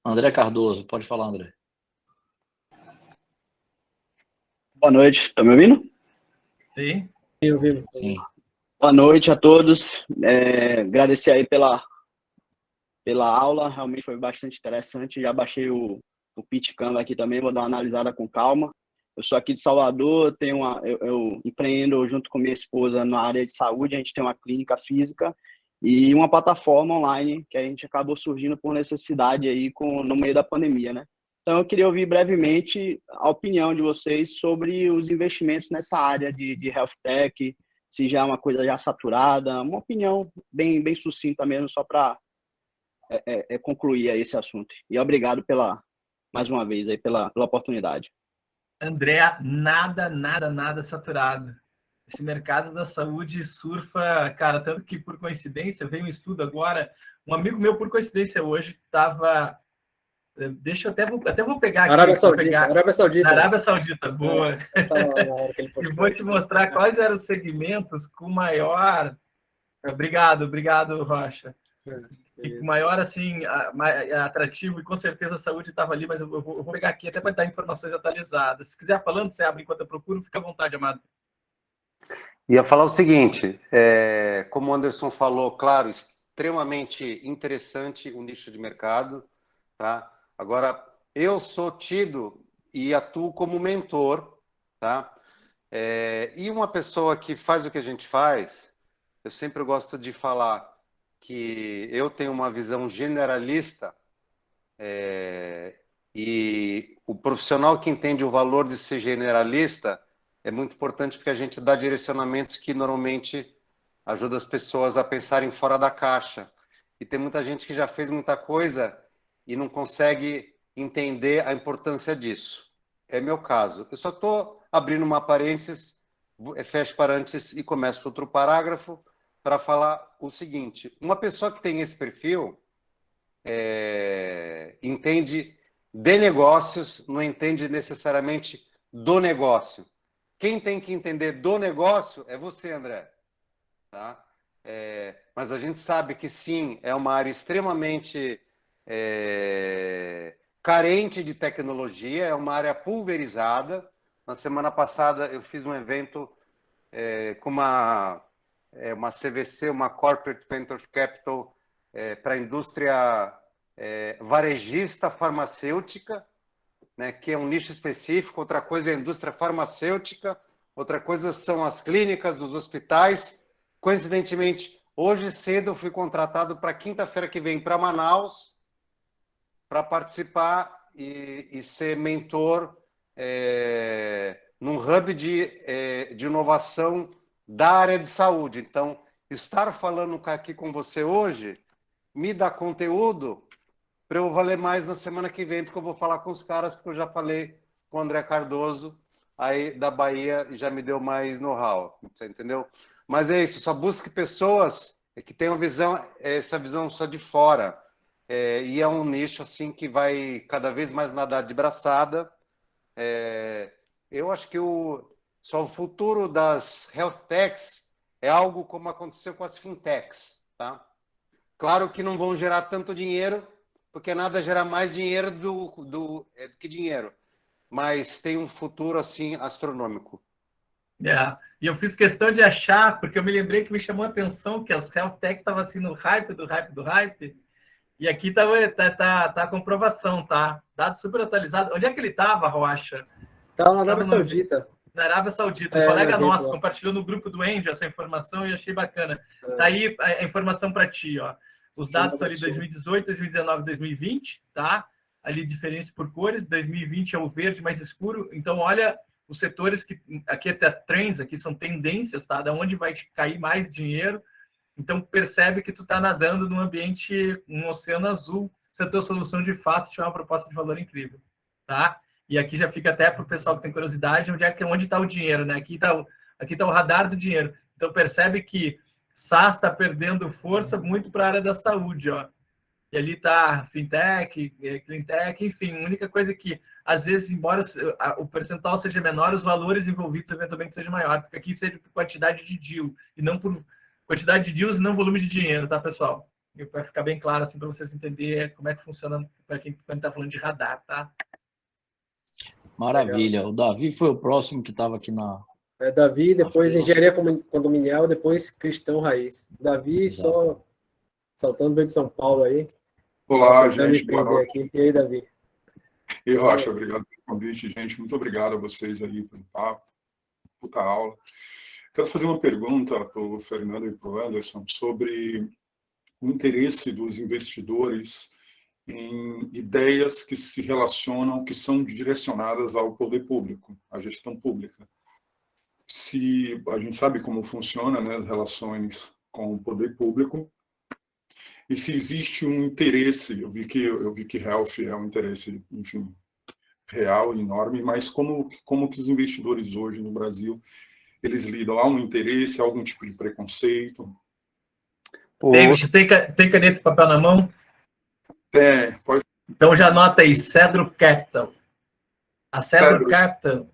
André Cardoso, pode falar, André. Boa noite, está me ouvindo? Sim. Sim, ouvimos. Sim. Boa noite a todos. Agradecer aí pela aula, realmente foi bastante interessante. Já baixei o Pitch Canva aqui também, vou dar uma analisada com calma. Eu sou aqui de Salvador, eu empreendo junto com minha esposa na área de saúde, a gente tem uma clínica física e uma plataforma online que a gente acabou surgindo por necessidade aí no meio da pandemia, né? Então, eu queria ouvir brevemente a opinião de vocês sobre os investimentos nessa área de health tech, se já é uma coisa já saturada, uma opinião bem sucinta mesmo, só para concluir aí esse assunto. E obrigado mais uma vez aí pela oportunidade. André, nada saturado. Esse mercado da saúde surfa, cara, tanto que, por coincidência, veio um estudo agora, um amigo meu, por coincidência, hoje estava... Deixa eu até vou pegar aqui. Arábia Saudita. Arábia Saudita, boa. E vou te mostrar quais eram os segmentos com maior... Obrigado, Rocha. E com maior, assim, atrativo, e com certeza a saúde estava ali, mas eu vou pegar aqui até para dar informações atualizadas. Se quiser falando, você abre enquanto eu procuro, fica à vontade, Amado. Ia falar o seguinte, como o Anderson falou, claro, extremamente interessante o nicho de mercado, tá? Agora, eu sou tido e atuo como mentor, tá? E uma pessoa que faz o que a gente faz, eu sempre gosto de falar que eu tenho uma visão generalista e o profissional que entende o valor de ser generalista é muito importante porque a gente dá direcionamentos que normalmente ajudam as pessoas a pensarem fora da caixa. E tem muita gente que já fez muita coisa e não consegue entender a importância disso. É meu caso. Eu só estou abrindo uma parênteses, fecho parênteses e começo outro parágrafo para falar o seguinte. Uma pessoa que tem esse perfil entende de negócios, não entende necessariamente do negócio. Quem tem que entender do negócio é você, André. Tá? Mas a gente sabe que sim, é uma área extremamente carente de tecnologia, é uma área pulverizada. Na semana passada eu fiz um evento com uma CVC, uma Corporate Venture Capital, para a indústria varejista farmacêutica, né, que é um nicho específico. Outra coisa é a indústria farmacêutica, outra coisa são as clínicas, os hospitais. Coincidentemente, hoje cedo eu fui contratado para quinta-feira que vem para Manaus para participar e ser mentor num hub de inovação da área de saúde. Então, estar falando aqui com você hoje me dá conteúdo para eu valer mais na semana que vem, porque eu vou falar com os caras, porque eu já falei com o André Cardoso aí da Bahia já me deu mais know-how, você entendeu? Mas é isso, só busque pessoas que tenham essa visão só de fora. E é um nicho assim que vai cada vez mais nadar de braçada. Eu acho que só o futuro das health techs é algo como aconteceu com as fintechs, tá? Claro que não vão gerar tanto dinheiro, porque nada gera mais dinheiro do que dinheiro, mas tem um futuro assim astronômico. E eu fiz questão de achar, porque eu me lembrei que me chamou a atenção que as health tech estavam assim no hype do hype do hype, e aqui tá a comprovação, tá? Dado super atualizado. Onde é que ele estava, Rocha? Tá na Arábia Saudita. Na Arábia Saudita. Um colega nosso lá. compartilhou no grupo do Endio essa informação e achei bacana. Tá aí a informação para ti, ó. Os dados estão ali 2018, 2019, 2020, tá? Ali diferentes por cores. 2020 é o verde mais escuro. Então, olha os setores que... Aqui até trends, aqui são tendências, tá? Da onde vai cair mais dinheiro. Então, percebe que tu está nadando num ambiente, num oceano azul, se a tua solução, de fato, tiver uma proposta de valor incrível, tá? E aqui já fica até para o pessoal que tem curiosidade, onde está o dinheiro, né? Aqui tá o radar do dinheiro. Então, percebe que SaaS está perdendo força muito para a área da saúde, ó. E ali está fintech, cleantech, enfim, a única coisa que, às vezes, embora o percentual seja menor, os valores envolvidos eventualmente sejam maiores, porque aqui seja por quantidade de deal, e não por quantidade de deals e não volume de dinheiro, tá, pessoal? E vai ficar bem claro, assim, para vocês entenderem como é que funciona para quem está falando de radar, tá? Maravilha. Legal. O Davi foi o próximo que estava aqui na... Davi, depois engenharia condominial, depois cristão raiz. Davi, exato, só saltando bem de São Paulo aí. Olá, gente. Aqui. E aí, Davi? E Rocha, obrigado pelo convite, gente. Muito obrigado a vocês aí pelo papo, puta aula. Quero fazer uma pergunta para o Fernando e para o Anderson sobre o interesse dos investidores em ideias que se relacionam, que são direcionadas ao poder público, à gestão pública. Se a gente sabe como funciona, né, as relações com o poder público, e se existe um interesse, eu vi que health é um interesse, enfim, real e enorme, mas como que os investidores hoje no Brasil, eles lidam? Há um interesse, algum tipo de preconceito? David, tem caneta e papel na mão? Pode. Então já anota aí, Cedro Capital. A Cedro Capital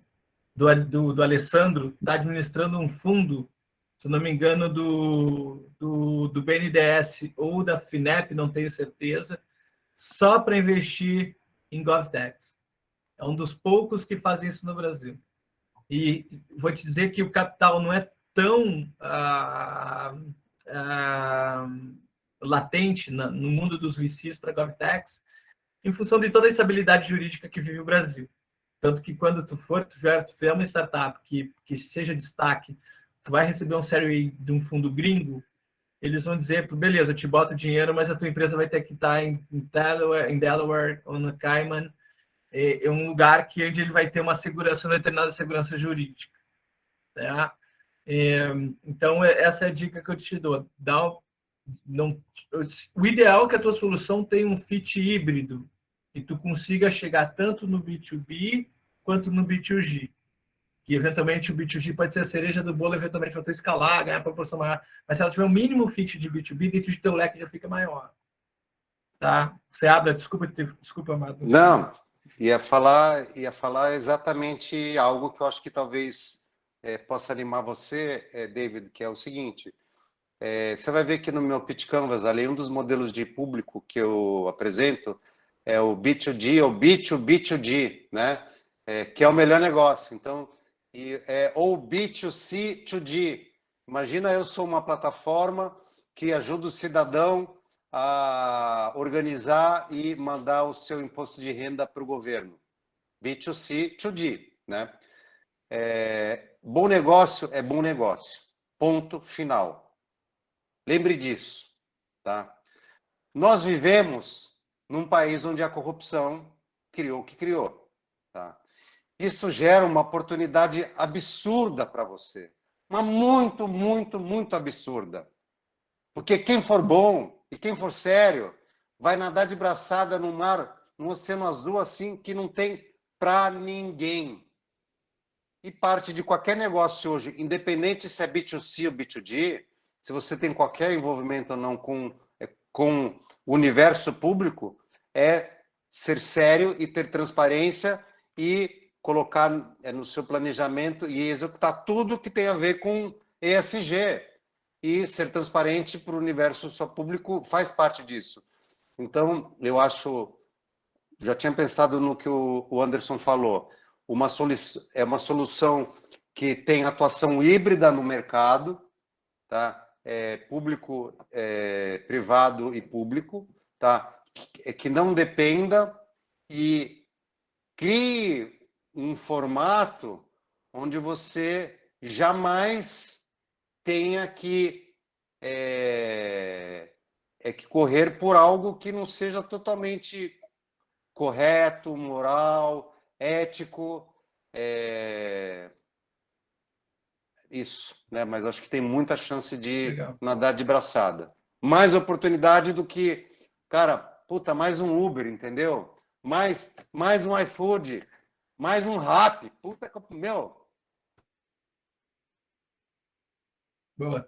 do Alessandro está administrando um fundo, se não me engano, do BNDES ou da FINEP, não tenho certeza, só para investir em GovTechs. É um dos poucos que fazem isso no Brasil. E vou te dizer que o capital não é tão latente no mundo dos VCs para GovTechs, em função de toda a instabilidade jurídica que vive o Brasil. Tanto que quando tu fizer uma startup que seja destaque, tu vai receber um Série A de um fundo gringo, eles vão dizer, beleza, eu te boto dinheiro, mas a tua empresa vai ter que estar em Delaware ou no Cayman, é um lugar onde ele vai ter uma determinada segurança jurídica. Tá? Então, essa é a dica que eu te dou. O ideal é que a tua solução tenha um fit híbrido e tu consiga chegar tanto no B2B quanto no B2G. Que, eventualmente, o B2G pode ser a cereja do bolo, eventualmente, para tu escalar, ganhar proporção maior. Mas se ela tiver um mínimo fit de B2B, dentro do teu leque já fica maior. Tá? Você abre, desculpa, Amado. Não, ia falar exatamente algo que eu acho que talvez possa animar você, David, que é o seguinte. Você vai ver que no meu Pitch Canvas, ali, um dos modelos de público que eu apresento é o B2G ou B2B2G, né? Que é o melhor negócio. Então, ou B2C2G. Imagina, eu sou uma plataforma que ajuda o cidadão a organizar e mandar o seu imposto de renda para o governo. B2C2G, né? Bom negócio é bom negócio. Ponto final. Lembre disso, tá? Nós vivemos num país onde a corrupção criou o que criou, tá? Isso gera uma oportunidade absurda para você. Mas muito, muito, muito absurda. Porque quem for bom e quem for sério vai nadar de braçada no mar, num oceano azul assim, que não tem para ninguém. e parte de qualquer negócio hoje, independente se é B2C ou B2G, se você tem qualquer envolvimento ou não com o universo público, é ser sério e ter transparência e colocar no seu planejamento e executar tudo que tem a ver com ESG. E ser transparente para o universo só público faz parte disso. Então, eu acho... Já tinha pensado no que o Anderson falou. É uma solução que tem atuação híbrida no mercado, tá? Público, privado e público, tá? Que não dependa e crie um formato onde você jamais tenha que que correr por algo que não seja totalmente correto, moral, ético, isso, né? Mas acho que tem muita chance de Legal. nadar de braçada. Mais oportunidade do que, cara, puta, mais um Uber, entendeu? Mais um iFood, mais um Rappi, puta, meu. Boa.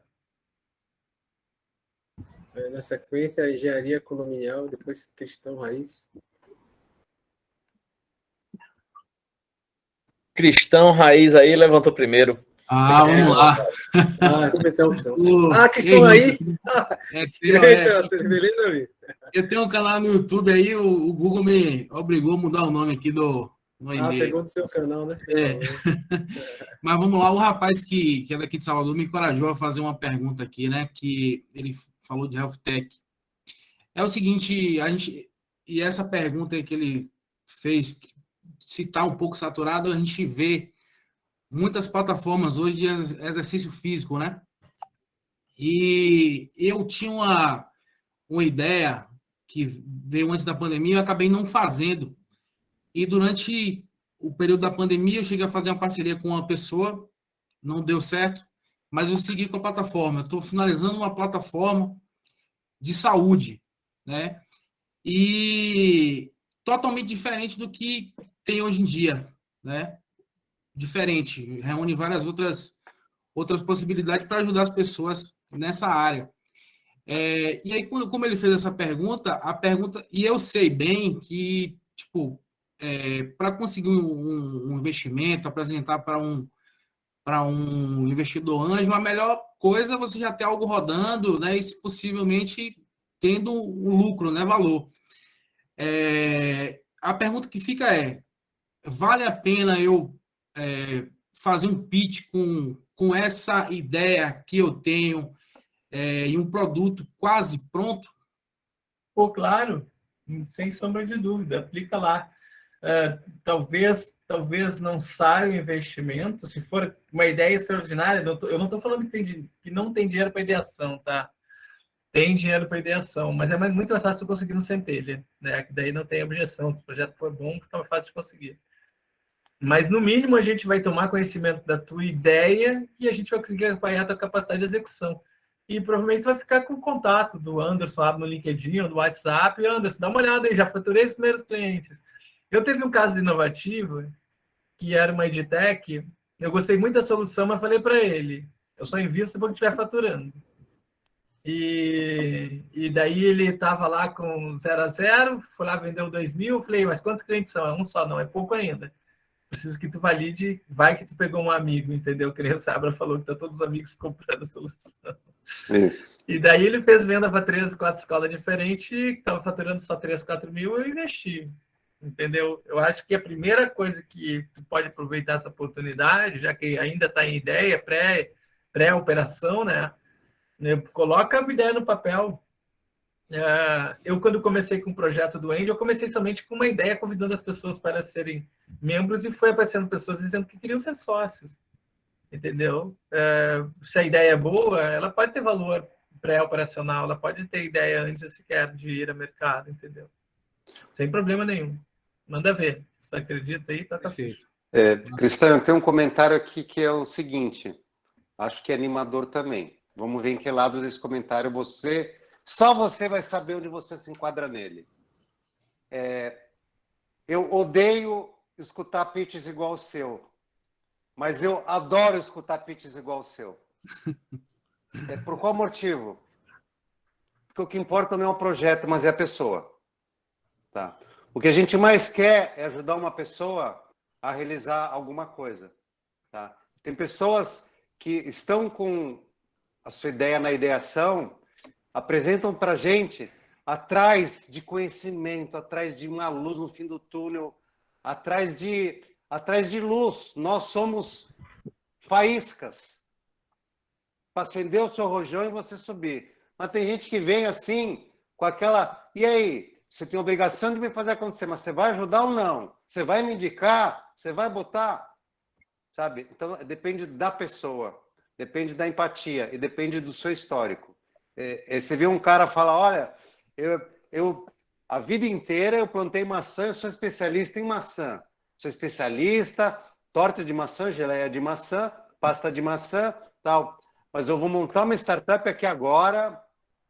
Na sequência, engenharia colonial, depois cristão raiz. Cristão raiz aí levantou primeiro. Vamos lá. Desculpa então, cristão. Cristão Ei, raiz. Então, Beleza, amigo? eu tenho um canal no YouTube aí, o Google me obrigou a mudar o nome aqui no e-mail. Pegou do seu canal, né? Mas vamos lá, o rapaz que é daqui de Salvador me encorajou a fazer uma pergunta aqui, né? Que ele falou de Health Tech. É o seguinte, e essa pergunta aí que ele fez, se está um pouco saturado, a gente vê muitas plataformas hoje de exercício físico, né? E eu tinha uma ideia que veio antes da pandemia, eu acabei não fazendo. E durante o período da pandemia, eu cheguei a fazer uma parceria com uma pessoa, não deu certo, mas eu segui com a plataforma. Eu estou finalizando uma plataforma de saúde, né? E totalmente diferente do que tem hoje em dia, né? Diferente, reúne várias outras possibilidades para ajudar as pessoas nessa área. E aí, como ele fez essa pergunta, e eu sei bem que, tipo, para conseguir um investimento, apresentar para um investidor anjo, a melhor coisa é você já ter algo rodando, né, e possivelmente tendo um lucro, né, valor. A pergunta que fica vale a pena eu fazer um pitch com essa ideia que eu tenho e um produto quase pronto? Pô, claro, sem sombra de dúvida, aplica lá. Talvez não saia o investimento, se for uma ideia extraordinária, eu não estou falando que não tem dinheiro para ideação, tá? Tem dinheiro para ideação, mas é muito mais fácil conseguir no centelha, né? Que daí não tem objeção, se o projeto for bom, fica mais fácil de conseguir. Mas, no mínimo, a gente vai tomar conhecimento da tua ideia e a gente vai conseguir acompanhar a tua capacidade de execução. E provavelmente vai ficar com o contato do Anderson lá no LinkedIn ou no WhatsApp. E, Anderson, dá uma olhada aí, já faturei os primeiros clientes. Eu teve um caso inovativo, que era uma edtech, eu gostei muito da solução, mas falei para ele, eu só invisto quando estiver faturando. E daí ele estava lá com 0 a 0, foi lá, vendeu 2.000, falei, mas quantos clientes são? É um só, não, é pouco ainda. Preciso que tu valide, vai que tu pegou um amigo, entendeu? Que a Sabra falou que tá todos os amigos comprando a solução. Isso. E daí ele fez venda para 3, 4 escolas diferentes, que estava faturando só 3, 4 mil, eu investi, entendeu? Eu acho que a primeira coisa que tu pode aproveitar essa oportunidade, já que ainda está em ideia, pré-operação, né? Coloca a ideia no papel. Eu, quando comecei com o projeto do Andy, eu comecei somente com uma ideia, convidando as pessoas para serem membros, e foi aparecendo pessoas dizendo que queriam ser sócios, entendeu? Se a ideia é boa, ela pode ter valor pré-operacional, ela pode ter ideia antes sequer de ir ao mercado, entendeu? Sem problema nenhum. Manda ver. Você acredita aí? Tá Perfeito. Cristão, tem um comentário aqui que é o seguinte, acho que é animador também. Vamos ver em que lado desse comentário só você vai saber onde você se enquadra nele. Eu odeio escutar pitches igual o seu. mas eu adoro escutar pitches igual o seu. Por qual motivo? Porque o que importa não é o projeto, mas é a pessoa. Tá? O que a gente mais quer é ajudar uma pessoa a realizar alguma coisa. Tá? Tem pessoas que estão com a sua ideia na ideação, apresentam para a gente atrás de conhecimento, atrás de uma luz no fim do túnel, atrás de luz. Nós somos faíscas para acender o seu rojão e você subir. Mas tem gente que vem assim, com aquela... E aí? Você tem a obrigação de me fazer acontecer, mas você vai ajudar ou não? Você vai me indicar? Você vai botar? Sabe? Então, depende da pessoa, depende da empatia e depende do seu histórico. Você vê um cara falar, olha, eu a vida inteira eu plantei maçã, eu sou especialista em maçã. Sou especialista, torta de maçã, geleia de maçã, pasta de maçã, tal. Mas eu vou montar uma startup aqui agora,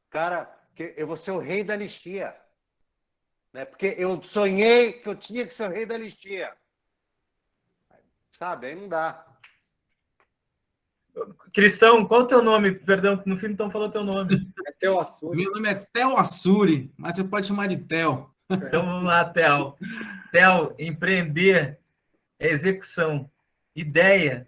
cara, que eu vou ser o rei da lixia. Né? Porque eu sonhei que eu tinha que ser o rei da lixia. Sabe? Aí não dá. Cristão, qual é o teu nome? Perdão, no fim não falou teu nome. É Theo Assuri. Meu nome é Theo Assuri, mas você pode chamar de Theo. Então vamos lá, Theo. Theo, empreender é execução. Ideia.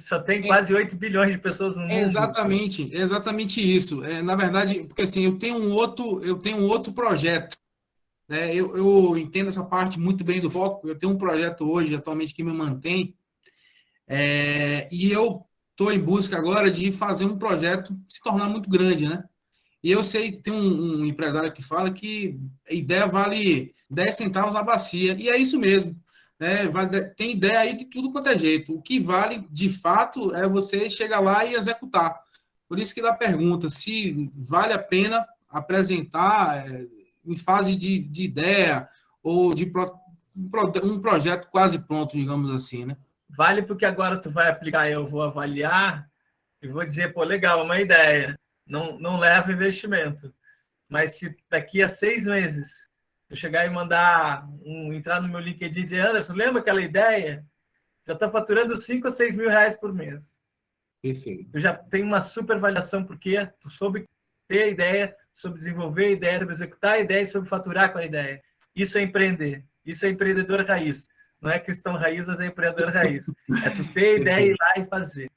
Só tem quase 8 bilhões de pessoas no mundo. Exatamente isso. Na verdade, porque assim, eu tenho um outro projeto. Né? Eu entendo essa parte muito bem do foco. Eu tenho um projeto hoje, atualmente, que me mantém. E eu estou em busca agora de fazer um projeto se tornar muito grande, né? E eu sei, tem um empresário que fala que a ideia vale 10 centavos na bacia. E é isso mesmo. Né? Tem ideia aí de tudo quanto é jeito. O que vale, de fato, é você chegar lá e executar. Por isso que dá pergunta se vale a pena apresentar em fase de ideia ou de um projeto quase pronto, digamos assim, né? Vale porque agora tu vai aplicar, eu vou avaliar e vou dizer, pô, legal, uma ideia. Não leva investimento. Mas se daqui a 6 meses eu chegar e mandar entrar no meu LinkedIn e dizer, Anderson, lembra aquela ideia? Já está faturando 5 a 6 mil reais por mês. Perfeito. Tu já tem uma super avaliação porque tu soube ter a ideia, soube desenvolver a ideia, soube executar a ideia e soube faturar com a ideia. Isso é empreender. Isso é empreendedor raiz. Não é cristão raiz, mas é empreendedor raiz. É tu ter a ideia, ir lá e fazer.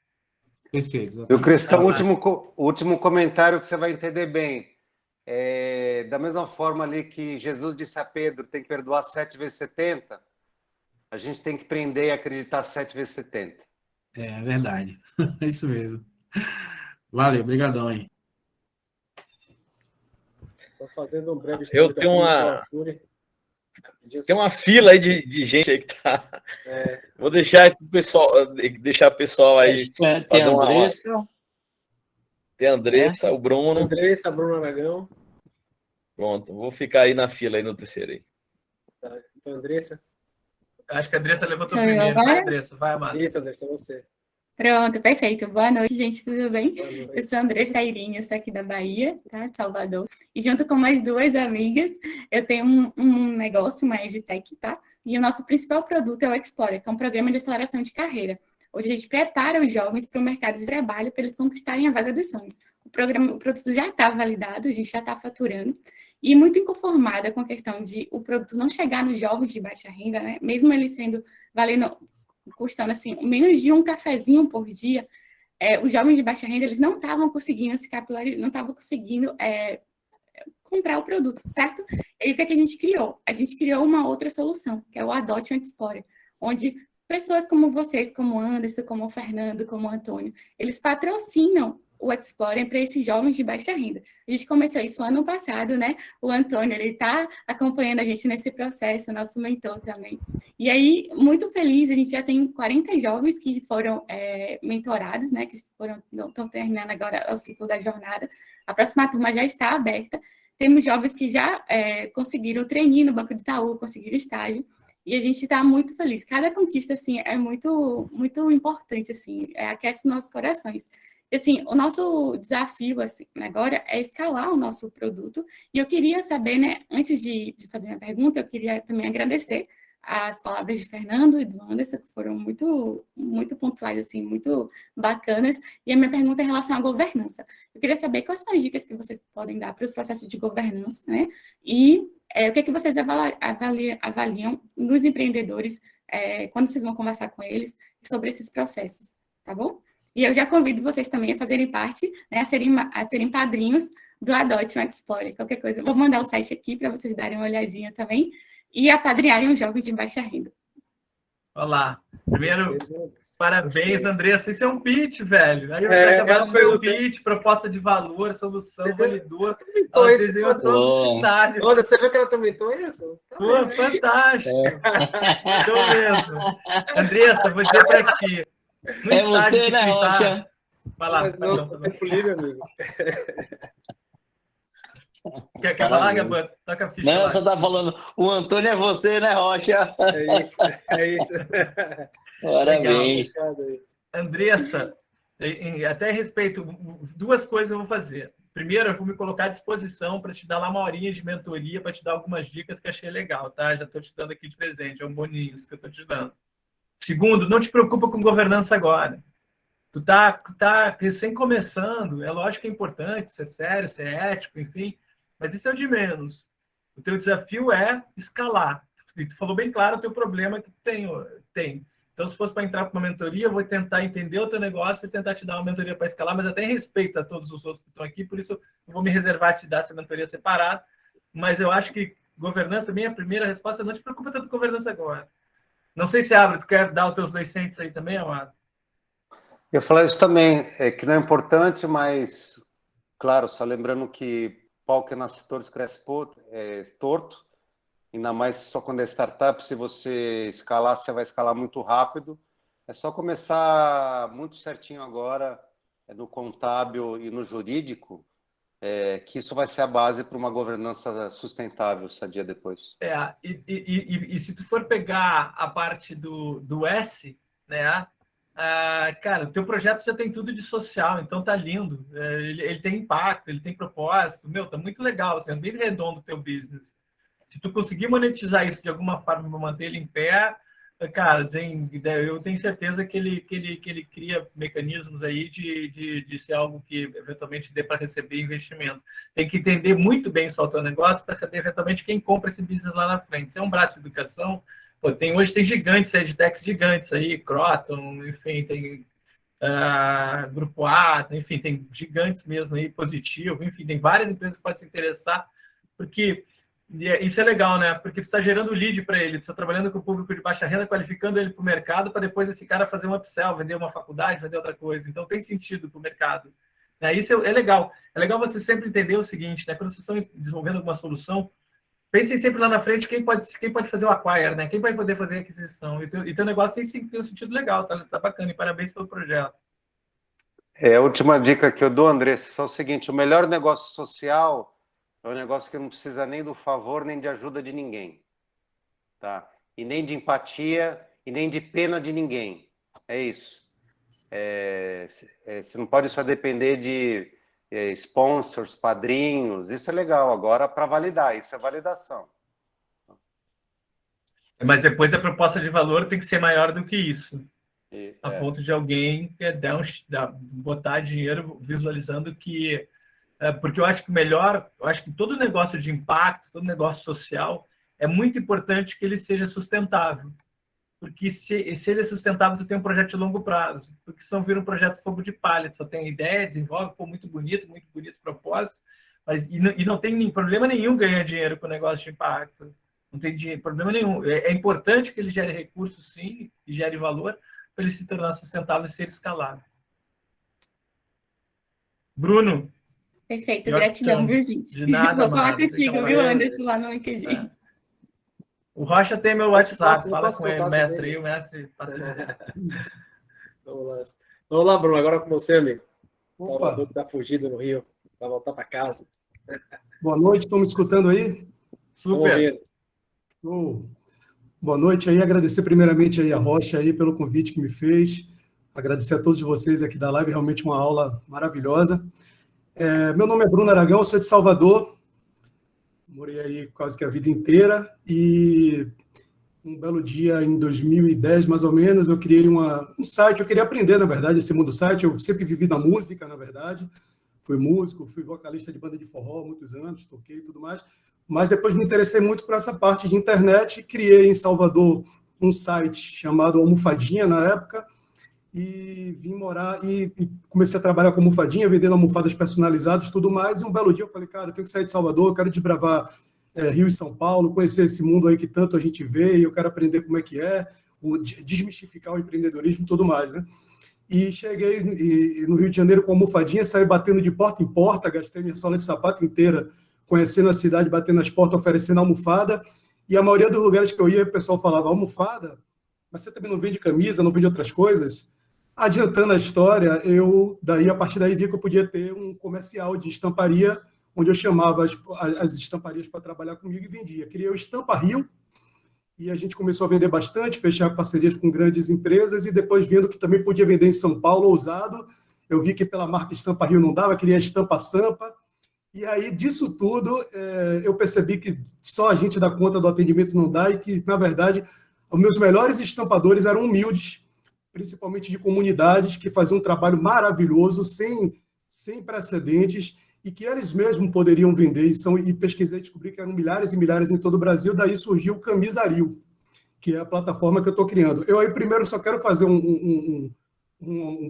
Perfeito. E o Cristão, o último comentário que você vai entender bem. Da mesma forma ali que Jesus disse a Pedro, tem que perdoar 7 vezes 70, a gente tem que aprender e acreditar 7 vezes 70. É verdade. É isso mesmo. Valeu, obrigadão aí. Só fazendo um breve Eu tenho uma fila aí de gente aí que tá. Vou deixar o pessoal aí. Tem a Andressa. Tem a Andressa, o Bruno. Andressa, Bruno Aragão. Pronto, vou ficar aí na fila aí no terceiro aí. Tá. Então, Andressa. Acho que a Andressa levantou Sou primeiro. eu agora? Vai, Andressa, vai, Amada. Isso, Andressa, você. Pronto, perfeito. Boa noite, gente, tudo bem? Boa noite. Eu sou a Andressa Irinha, sou aqui da Bahia, tá? De Salvador. E junto com mais 2 amigas, eu tenho um negócio, uma EdTech, tá? E o nosso principal produto é o Explorer, que é um programa de aceleração de carreira, onde a gente prepara os jovens para o mercado de trabalho para eles conquistarem a vaga dos sonhos. O produto já está validado, a gente já está faturando, e muito inconformada com a questão de o produto não chegar nos jovens de baixa renda, né? Mesmo ele sendo custando assim, menos de um cafezinho por dia, os jovens de baixa renda, eles não estavam conseguindo se capilarizar, não estavam conseguindo comprar o produto, certo? E o que a gente criou? A gente criou uma outra solução, que é o Adote um Explorer, onde pessoas como vocês, como o Anderson, como o Fernando, como o Antônio, eles patrocinam o Explorer para esses jovens de baixa renda. A gente começou isso ano passado, né? O Antônio, ele está acompanhando a gente nesse processo, nosso mentor também. E aí, muito feliz, a gente já tem 40 jovens que foram mentorados, né? Que estão terminando agora o ciclo da jornada. A próxima turma já está aberta. Temos jovens que já conseguiram o treininho no Banco do Itaú, conseguiram estágio. E a gente está muito feliz. Cada conquista, assim, é muito, muito importante, assim, aquece nossos corações. E, assim, o nosso desafio, assim, agora é escalar o nosso produto. E eu queria saber, né, antes de fazer minha pergunta, eu queria também agradecer as palavras de Fernando e do Anderson, que foram muito, muito pontuais, assim, muito bacanas. E a minha pergunta é em relação à governança. Eu queria saber quais são as dicas que vocês podem dar para os processos de governança, né? E o que é que vocês avaliam nos empreendedores quando vocês vão conversar com eles sobre esses processos, tá bom? E eu já convido vocês também a fazerem parte, né, a serem padrinhos do Adote um Explorer. Qualquer coisa, eu vou mandar o site aqui para vocês darem uma olhadinha também e apadrinharem os jogos de baixa renda. Olá. Primeiro, parabéns, Andressa. Isso é um pitch, velho. Aí você acabou de um pitch, proposta de valor, solução, validou. Ela desenhou todo o cenário. Olha, você viu que ela comentou isso? Pô, fantástico. Show mesmo. Andressa, vou dizer para ti. No estágio você, né, Rocha? Vai lá. Tempo livre, amigo. Quer falar, Gabão? Toca a ficha. Não, lá. só tá falando, o Antônio é você, né, Rocha? É isso. Parabéns. Andressa, até a respeito, duas coisas eu vou fazer. Primeiro, eu vou me colocar à disposição para te dar lá uma horinha de mentoria, para te dar algumas dicas que achei legal, tá? Já estou te dando aqui de presente, é um boninho isso que eu estou te dando. Segundo, não te preocupa com governança agora. Tu tá recém começando, é lógico que é importante ser sério, ser ético, enfim, mas isso é o de menos. O teu desafio é escalar. E tu falou bem claro o teu problema que tu tem. Então, se fosse para entrar para uma mentoria, eu vou tentar entender o teu negócio e tentar te dar uma mentoria para escalar, mas até em respeito a todos os outros que estão aqui, por isso eu vou me reservar a te dar essa mentoria separada. Mas eu acho que governança, minha primeira resposta, não te preocupa tanto com governança agora. Não sei se, Abra, tu quer dar os teus 2 cents aí também, Amado? Eu falar isso também, que não é importante, mas, claro, só lembrando que pau que nasce torto cresce torto, ainda mais só quando é startup, se você escalar, você vai escalar muito rápido. É só começar muito certinho agora, no contábil e no jurídico, que isso vai ser a base para uma governança sustentável, sadia depois. E se tu for pegar a parte do S, né? Cara, o teu projeto já tem tudo de social, então tá lindo. Ele tem impacto, ele tem propósito. Meu, tá muito legal, assim, é bem redondo o teu business. Se tu conseguir monetizar isso de alguma forma para manter ele em pé, cara, eu tenho certeza que ele cria mecanismos aí de ser algo que eventualmente dê para receber investimento. Tem que entender muito bem só o teu negócio para saber eventualmente quem compra esse business lá na frente. Se é um braço de educação, hoje tem gigantes, edtechs gigantes aí, Croton, enfim, tem Grupo A, enfim, tem gigantes mesmo aí, Positivo, enfim, tem várias empresas que podem se interessar, porque isso é legal, né? Porque tu está gerando lead para ele, tu está trabalhando com o público de baixa renda, qualificando ele para o mercado, para depois esse cara fazer um upsell, vender uma faculdade, vender outra coisa. Então tem sentido para o mercado. Isso é legal. É legal você sempre entender o seguinte, né? Quando vocês estão desenvolvendo alguma solução, pensem sempre lá na frente quem pode fazer o acquire, né? Quem vai poder fazer a aquisição. E teu negócio tem um sentido legal, tá bacana. E parabéns pelo projeto. A última dica que eu dou, André, é o seguinte: o melhor negócio social é um negócio que não precisa nem do favor, nem de ajuda de ninguém. Tá? E nem de empatia, e nem de pena de ninguém. É isso. Você não pode só depender de sponsors, padrinhos. Isso é legal. Agora, para validar, isso é validação. Mas depois a proposta de valor tem que ser maior do que isso. A ponto de alguém botar dinheiro visualizando que... Porque eu acho que todo negócio de impacto, todo negócio social, é muito importante que ele seja sustentável. Porque se ele é sustentável, tu tem um projeto de longo prazo. Porque senão vira um projeto fogo de palha, tu só tem ideia, desenvolve, muito bonito propósito, mas não tem problema nenhum ganhar dinheiro com o negócio de impacto. Não tem problema nenhum. É importante que ele gere recursos, sim, e gere valor, para ele se tornar sustentável e ser escalável. Bruno? Perfeito, gratidão, viu, gente? De nada, vou falar contigo, viu, Anderson, lá no LinkedIn. O Rocha tem meu WhatsApp, fala com ele, mestre aí, o mestre... Vamos lá, Bruno, agora com você, amigo. Salvador que está fugido no Rio, para voltar para casa. Boa noite, estão me escutando aí? Super. Boa noite aí, agradecer primeiramente aí a Rocha aí pelo convite que me fez, agradecer a todos vocês aqui da live, realmente uma aula maravilhosa. Meu nome é Bruno Aragão, eu sou de Salvador, morei aí quase que a vida inteira e um belo dia em 2010, mais ou menos, eu criei um site, eu queria aprender, na verdade, esse mundo do site, eu sempre vivi na música, na verdade, fui músico, fui vocalista de banda de forró há muitos anos, toquei e tudo mais, mas depois me interessei muito por essa parte de internet, criei em Salvador um site chamado Almofadinha, na época, e vim morar e comecei a trabalhar com almofadinha, vendendo almofadas personalizadas e tudo mais, e um belo dia eu falei, cara, eu tenho que sair de Salvador, eu quero desbravar Rio e São Paulo, conhecer esse mundo aí que tanto a gente vê, e eu quero aprender como é que é, desmistificar o empreendedorismo e tudo mais, né? E cheguei no Rio de Janeiro com almofadinha, saí batendo de porta em porta, gastei minha sola de sapato inteira, conhecendo a cidade, batendo nas portas, oferecendo almofada, e a maioria dos lugares que eu ia, o pessoal falava, almofada? Mas você também não vende camisa, não vende outras coisas? Adiantando a história, a partir daí, vi que eu podia ter um comercial de estamparia, onde eu chamava as estamparias para trabalhar comigo e vendia. Criei o Estampa Rio, e a gente começou a vender bastante, fechar parcerias com grandes empresas, e depois, vendo que também podia vender em São Paulo, ousado, eu vi que pela marca Estampa Rio não dava, queria a Estampa Sampa, e aí, disso tudo, eu percebi que só a gente dá conta do atendimento não dá, e que, na verdade, os meus melhores estampadores eram humildes, principalmente de comunidades, que faziam um trabalho maravilhoso, sem precedentes, e que eles mesmos poderiam vender, e pesquisei e descobri que eram milhares e milhares em todo o Brasil, daí surgiu o Camisario, que é a plataforma que eu estou criando. Eu aí primeiro só quero fazer um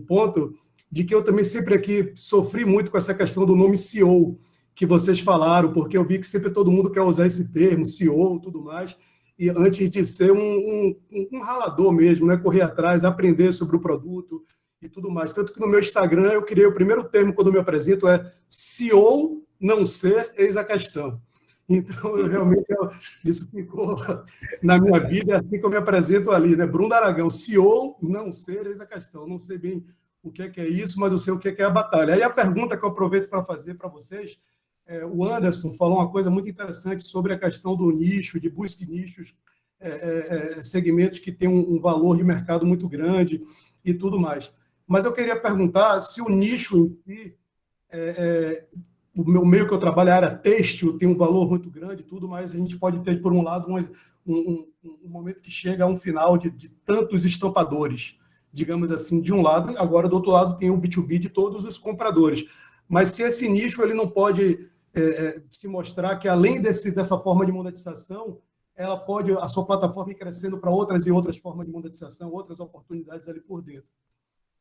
ponto de que eu também sempre aqui sofri muito com essa questão do nome CEO, que vocês falaram, porque eu vi que sempre todo mundo quer usar esse termo, CEO e tudo mais, e antes de ser um ralador mesmo, né? Correr atrás, aprender sobre o produto e tudo mais. Tanto que no meu Instagram eu criei o primeiro termo quando eu me apresento, CEO não ser, eis a questão. Então, isso ficou na minha vida, assim que eu me apresento ali, né? Bruno Aragão, CEO não ser, eis a questão. Não sei bem o que é isso, mas eu sei o que é a batalha. Aí a pergunta que eu aproveito para fazer para vocês, o Anderson falou uma coisa muito interessante sobre a questão do nicho, de busque nichos, segmentos que têm um valor de mercado muito grande e tudo mais. Mas eu queria perguntar se o nicho em si, o meu meio que eu trabalho, a área têxtil, tem um valor muito grande e tudo, mas a gente pode ter, por um lado, um momento que chega a um final de tantos estampadores, digamos assim, de um lado, agora do outro lado tem o B2B de todos os compradores. Mas se esse nicho ele não pode se mostrar que, além dessa forma de monetização, ela pode, a sua plataforma ir crescendo para outras e outras formas de monetização, outras oportunidades ali por dentro.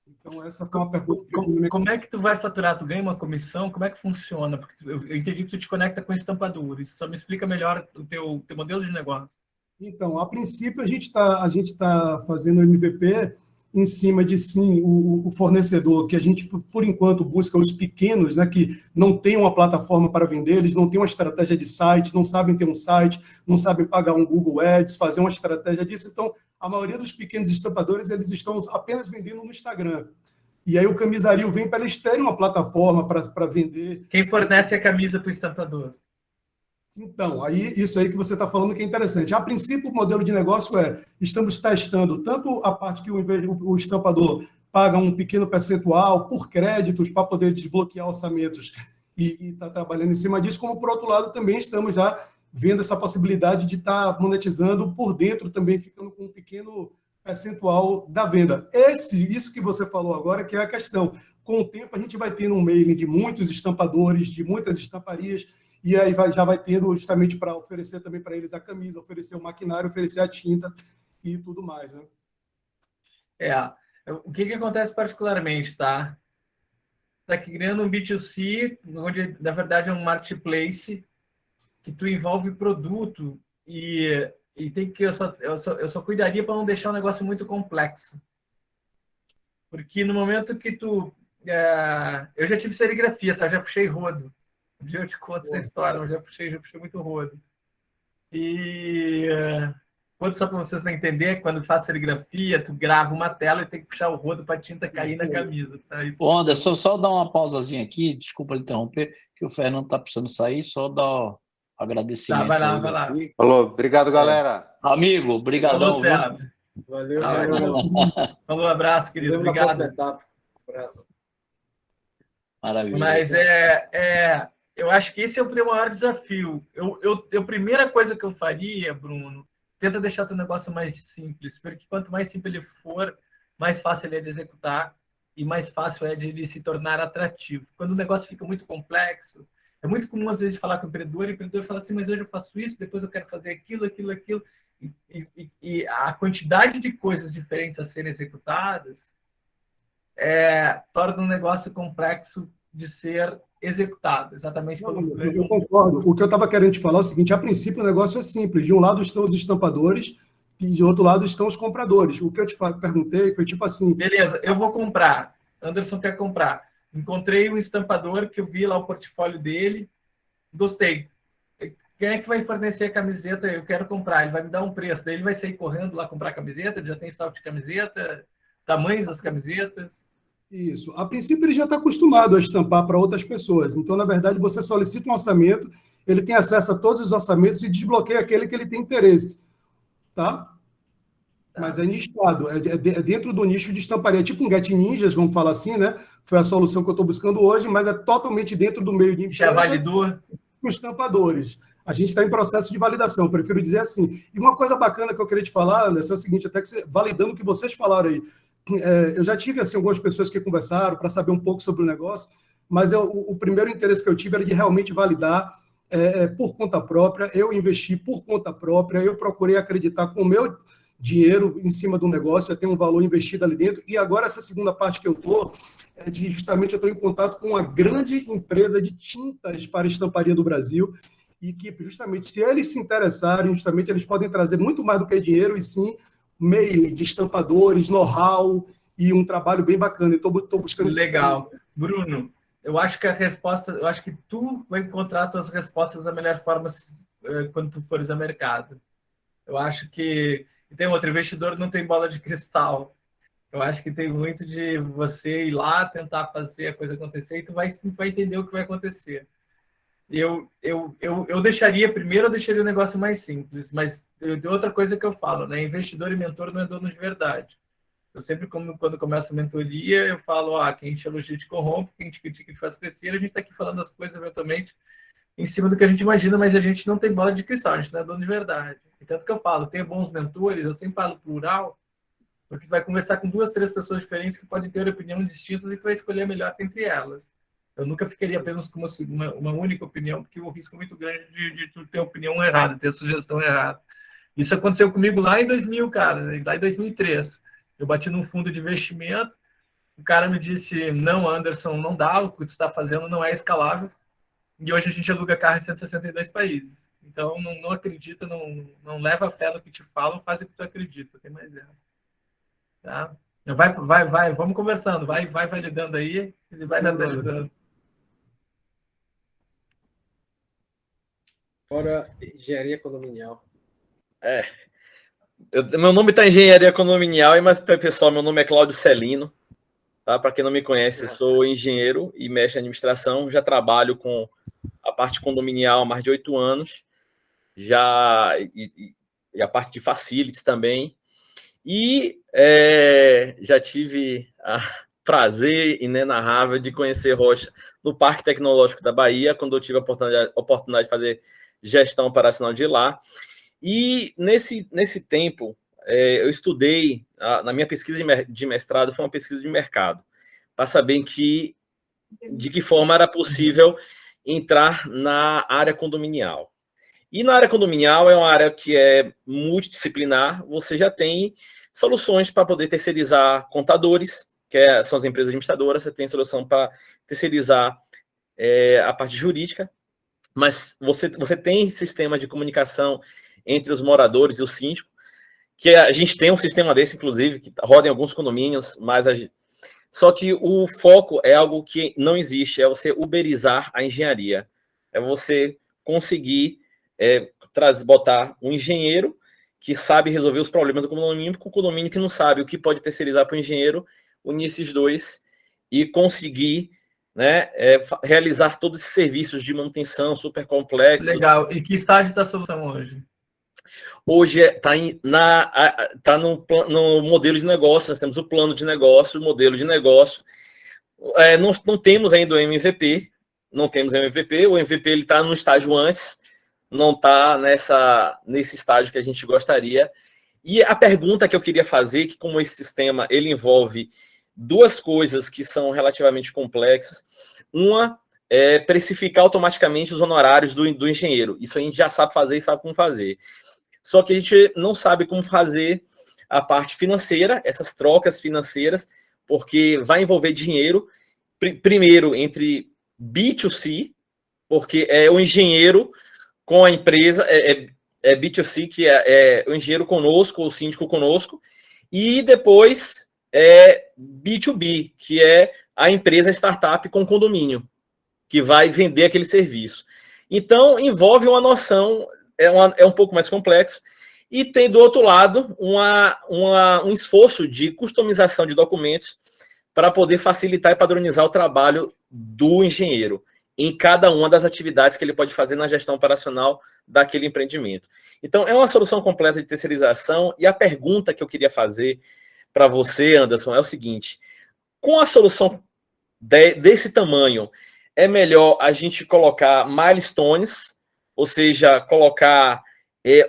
Então, essa foi uma pergunta. Como é que tu vai faturar? Tu ganha uma comissão? Como é que funciona? Porque eu entendi que tu te conecta com estampadores. Só me explica melhor o teu modelo de negócio. Então, a princípio, a gente tá fazendo MVP em cima de, sim, o fornecedor, que a gente, por enquanto, busca os pequenos, né, que não têm uma plataforma para vender, eles não têm uma estratégia de site, não sabem ter um site, não sabem pagar um Google Ads, fazer uma estratégia disso. Então, a maioria dos pequenos estampadores, eles estão apenas vendendo no Instagram. E aí o Camisario vem para eles terem uma plataforma para vender. Quem fornece a camisa para o estampador? Então, aí isso aí que você está falando que é interessante. A princípio, o modelo de negócio estamos testando tanto a parte que o estampador paga um pequeno percentual por créditos para poder desbloquear orçamentos e está trabalhando em cima disso, como, por outro lado, também estamos já vendo essa possibilidade de estar monetizando por dentro também, ficando com um pequeno percentual da venda. Isso que você falou agora, que é a questão. Com o tempo, a gente vai tendo um mailing de muitos estampadores, de muitas estamparias, e aí já vai tendo justamente para oferecer também para eles a camisa, oferecer o maquinário, oferecer a tinta e tudo mais, né? O que acontece particularmente, tá? Está criando um B2C, onde, na verdade, é um marketplace que tu envolve produto e tem que eu só cuidaria para não deixar um negócio muito complexo. Porque no momento que tu... eu já tive serigrafia, tá? Já puxei rodo. Um dia eu te conto essa história, eu já puxei muito rodo. E só para vocês não entenderem, quando faz serigrafia, tu grava uma tela e tem que puxar o rodo para a tinta cair na camisa. Tá? Anderson, só dar uma pausazinha aqui, desculpa interromper, que o Fernando está precisando sair, só dar agradecimento. Tá, vai lá. Falou, obrigado, galera. Amigo, brigadão. Valeu. Falou, abraço, querido. Obrigado. Abraço. Maravilha. Mas eu acho que esse é o maior desafio. A primeira coisa que eu faria, Bruno, tenta deixar teu negócio mais simples, porque quanto mais simples ele for, mais fácil ele é de executar e mais fácil é de se tornar atrativo. Quando o negócio fica muito complexo, é muito comum às vezes falar com o empreendedor fala assim, mas hoje eu faço isso, depois eu quero fazer aquilo, e a quantidade de coisas diferentes a serem executadas torna um negócio complexo de ser executado, exatamente pelo... Eu concordo. O que eu estava querendo te falar é o seguinte, a princípio o negócio é simples, de um lado estão os estampadores e de outro lado estão os compradores. O que eu te perguntei foi tipo assim... Beleza, eu vou comprar. Anderson quer comprar. Encontrei um estampador que eu vi lá o portfólio dele, gostei. Quem é que vai fornecer a camiseta? Eu quero comprar. Ele vai me dar um preço. Daí ele vai sair correndo lá comprar camiseta, ele já tem estoque de camiseta, tamanhos das camisetas. Isso. A princípio, ele já está acostumado a estampar para outras pessoas. Então, na verdade, você solicita um orçamento, ele tem acesso a todos os orçamentos e desbloqueia aquele que ele tem interesse. Tá? Mas é nichado, é dentro do nicho de estamparia. Tipo um Get Ninjas, vamos falar assim, né? Foi a solução que eu estou buscando hoje, mas é totalmente dentro do meio de empresa. Já validou? Com estampadores. A gente está em processo de validação, prefiro dizer assim. E uma coisa bacana que eu queria te falar, Anderson, é o seguinte, até que validando o que vocês falaram aí, eu já tive assim, algumas pessoas que conversaram para saber um pouco sobre o negócio, mas o primeiro interesse que eu tive era de realmente validar por conta própria, eu investi por conta própria, eu procurei acreditar com o meu dinheiro em cima do negócio, já tem um valor investido ali dentro, e agora essa segunda parte que eu estou, justamente eu estou em contato com uma grande empresa de tintas para estamparia do Brasil, e que justamente se eles se interessarem, justamente eles podem trazer muito mais do que dinheiro, e sim meio de estampadores, know-how e um trabalho bem bacana. Estou buscando legal. Bruno, eu acho que a resposta, eu acho que tu vai encontrar as tuas respostas da melhor forma quando tu fores ao mercado. Eu acho que tem outro investidor não tem bola de cristal. Eu acho que tem muito de você ir lá tentar fazer a coisa acontecer e tu vai entender o que vai acontecer. Eu deixaria o negócio mais simples, mas tem outra coisa que eu falo, né? Investidor e mentor não é dono de verdade. Eu sempre, quando começo a mentoria, eu falo, quem te elogia te corrompe, quem te critica te faz crescer. A gente está aqui falando as coisas eventualmente em cima do que a gente imagina, mas a gente não tem bola de cristal, a gente não é dono de verdade. E tanto que eu falo, ter bons mentores, eu sempre falo plural, porque tu vai conversar com 2, 3 pessoas diferentes que podem ter opiniões distintas e tu vai escolher a melhor entre elas. Eu nunca ficaria apenas com uma única opinião, porque o risco é muito grande de tu ter opinião errada, ter sugestão errada. Isso aconteceu comigo lá em 2000, cara, lá em 2003. Eu bati num fundo de investimento, o cara me disse, não, Anderson, não dá, o que tu está fazendo não é escalável, e hoje a gente aluga carro em 162 países. Então, não acredita, não leva fé no que te falam, faz o que tu acredita, tem mais erro. Tá? Vai, vamos conversando, vai validando aí, ele vai analisando. Agora, engenharia condominial. Meu nome está Engenharia Condominial, mas, pessoal, meu nome é Cláudio Celino. Tá? Para quem não me conhece, sou engenheiro e mestre em administração. Já trabalho com a parte condominial há mais de 8 anos. E a parte de facilities também. E já tive o prazer inenarrável de conhecer Rocha no Parque Tecnológico da Bahia, quando eu tive a oportunidade de fazer gestão operacional de lá. E nesse tempo, eu estudei, na minha pesquisa de mestrado, foi uma pesquisa de mercado, para saber de que forma era possível entrar na área condominial. E na área condominial é uma área que é multidisciplinar, você já tem soluções para poder terceirizar contadores, que são as empresas administradoras, você tem solução para terceirizar a parte jurídica, mas você tem sistema de comunicação entre os moradores e o síndico, que a gente tem um sistema desse, inclusive, que roda em alguns condomínios, mas só que o foco é algo que não existe, é você uberizar a engenharia, é você conseguir botar um engenheiro que sabe resolver os problemas do condomínio com o condomínio que não sabe o que pode terceirizar para o engenheiro, unir esses dois e conseguir, né, realizar todos esses serviços de manutenção super complexos. Legal. E que estágio está a solução hoje? Hoje está no modelo de negócio, nós temos o plano de negócio, o modelo de negócio. Não temos ainda o MVP, o MVP ele está no estágio antes, não está nesse estágio que a gente gostaria. E a pergunta que eu queria fazer, que como esse sistema ele envolve duas coisas que são relativamente complexas. Uma é precificar automaticamente os honorários do engenheiro. Isso a gente já sabe fazer e sabe como fazer. Só que a gente não sabe como fazer a parte financeira, essas trocas financeiras, porque vai envolver dinheiro, primeiro entre B2C, porque é o engenheiro com a empresa, é B2C, que é o engenheiro conosco, o síndico conosco, e depois é B2B, que é a empresa startup com condomínio, que vai vender aquele serviço. Então, envolve uma noção, é um pouco mais complexo, e tem, do outro lado, um esforço de customização de documentos para poder facilitar e padronizar o trabalho do engenheiro em cada uma das atividades que ele pode fazer na gestão operacional daquele empreendimento. Então, é uma solução completa de terceirização, e a pergunta que eu queria fazer para você, Anderson, é o seguinte: com a solução desse tamanho, é melhor a gente colocar milestones, ou seja, colocar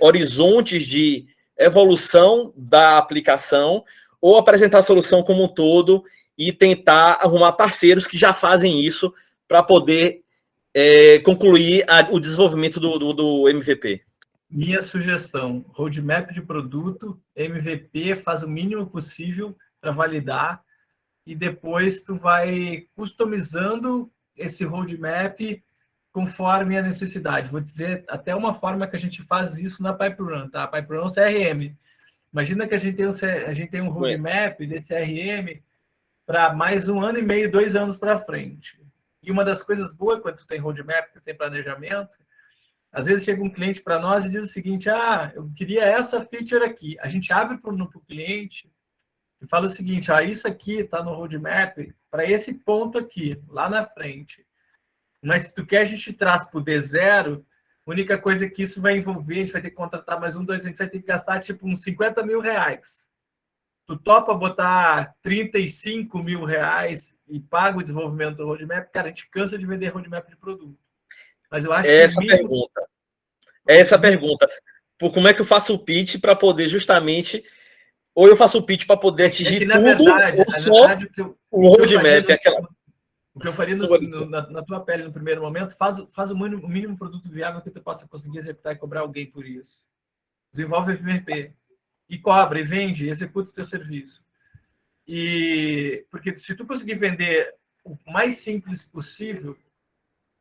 horizontes de evolução da aplicação, ou apresentar a solução como um todo e tentar arrumar parceiros que já fazem isso para poder concluir o desenvolvimento do MVP? Minha sugestão: roadmap de produto, MVP, faz o mínimo possível para validar, e depois tu vai customizando esse roadmap conforme a necessidade. Vou dizer até uma forma que a gente faz isso na PipeRun, tá? A PipeRun é um CRM. Imagina que a gente tem um roadmap desse CRM para mais 1 ano e meio, 2 anos para frente. E uma das coisas boas quando tu tem roadmap, que tem planejamento, às vezes chega um cliente para nós e diz o seguinte: eu queria essa feature aqui. A gente abre para o cliente e fala o seguinte: isso aqui está no roadmap para esse ponto aqui, lá na frente. Mas se tu quer, a gente traz para o D0, a única coisa que isso vai envolver, a gente vai ter que contratar mais 2, a gente vai ter que gastar tipo uns 50 mil reais. Tu topa botar 35 mil reais e paga o desenvolvimento do roadmap? Cara, a gente cansa de vender roadmap de produto. Mas eu acho essa pergunta. Como é que eu faço o pitch para poder justamente... Ou eu faço o pitch para poder atingir tudo, verdade, ou só o roadmap? O que eu faria na tua pele no primeiro momento, faz o mínimo produto viável que tu possa conseguir executar e cobrar alguém por isso. Desenvolve MVP. E cobra, e vende, e executa o teu serviço. Porque se tu conseguir vender o mais simples possível,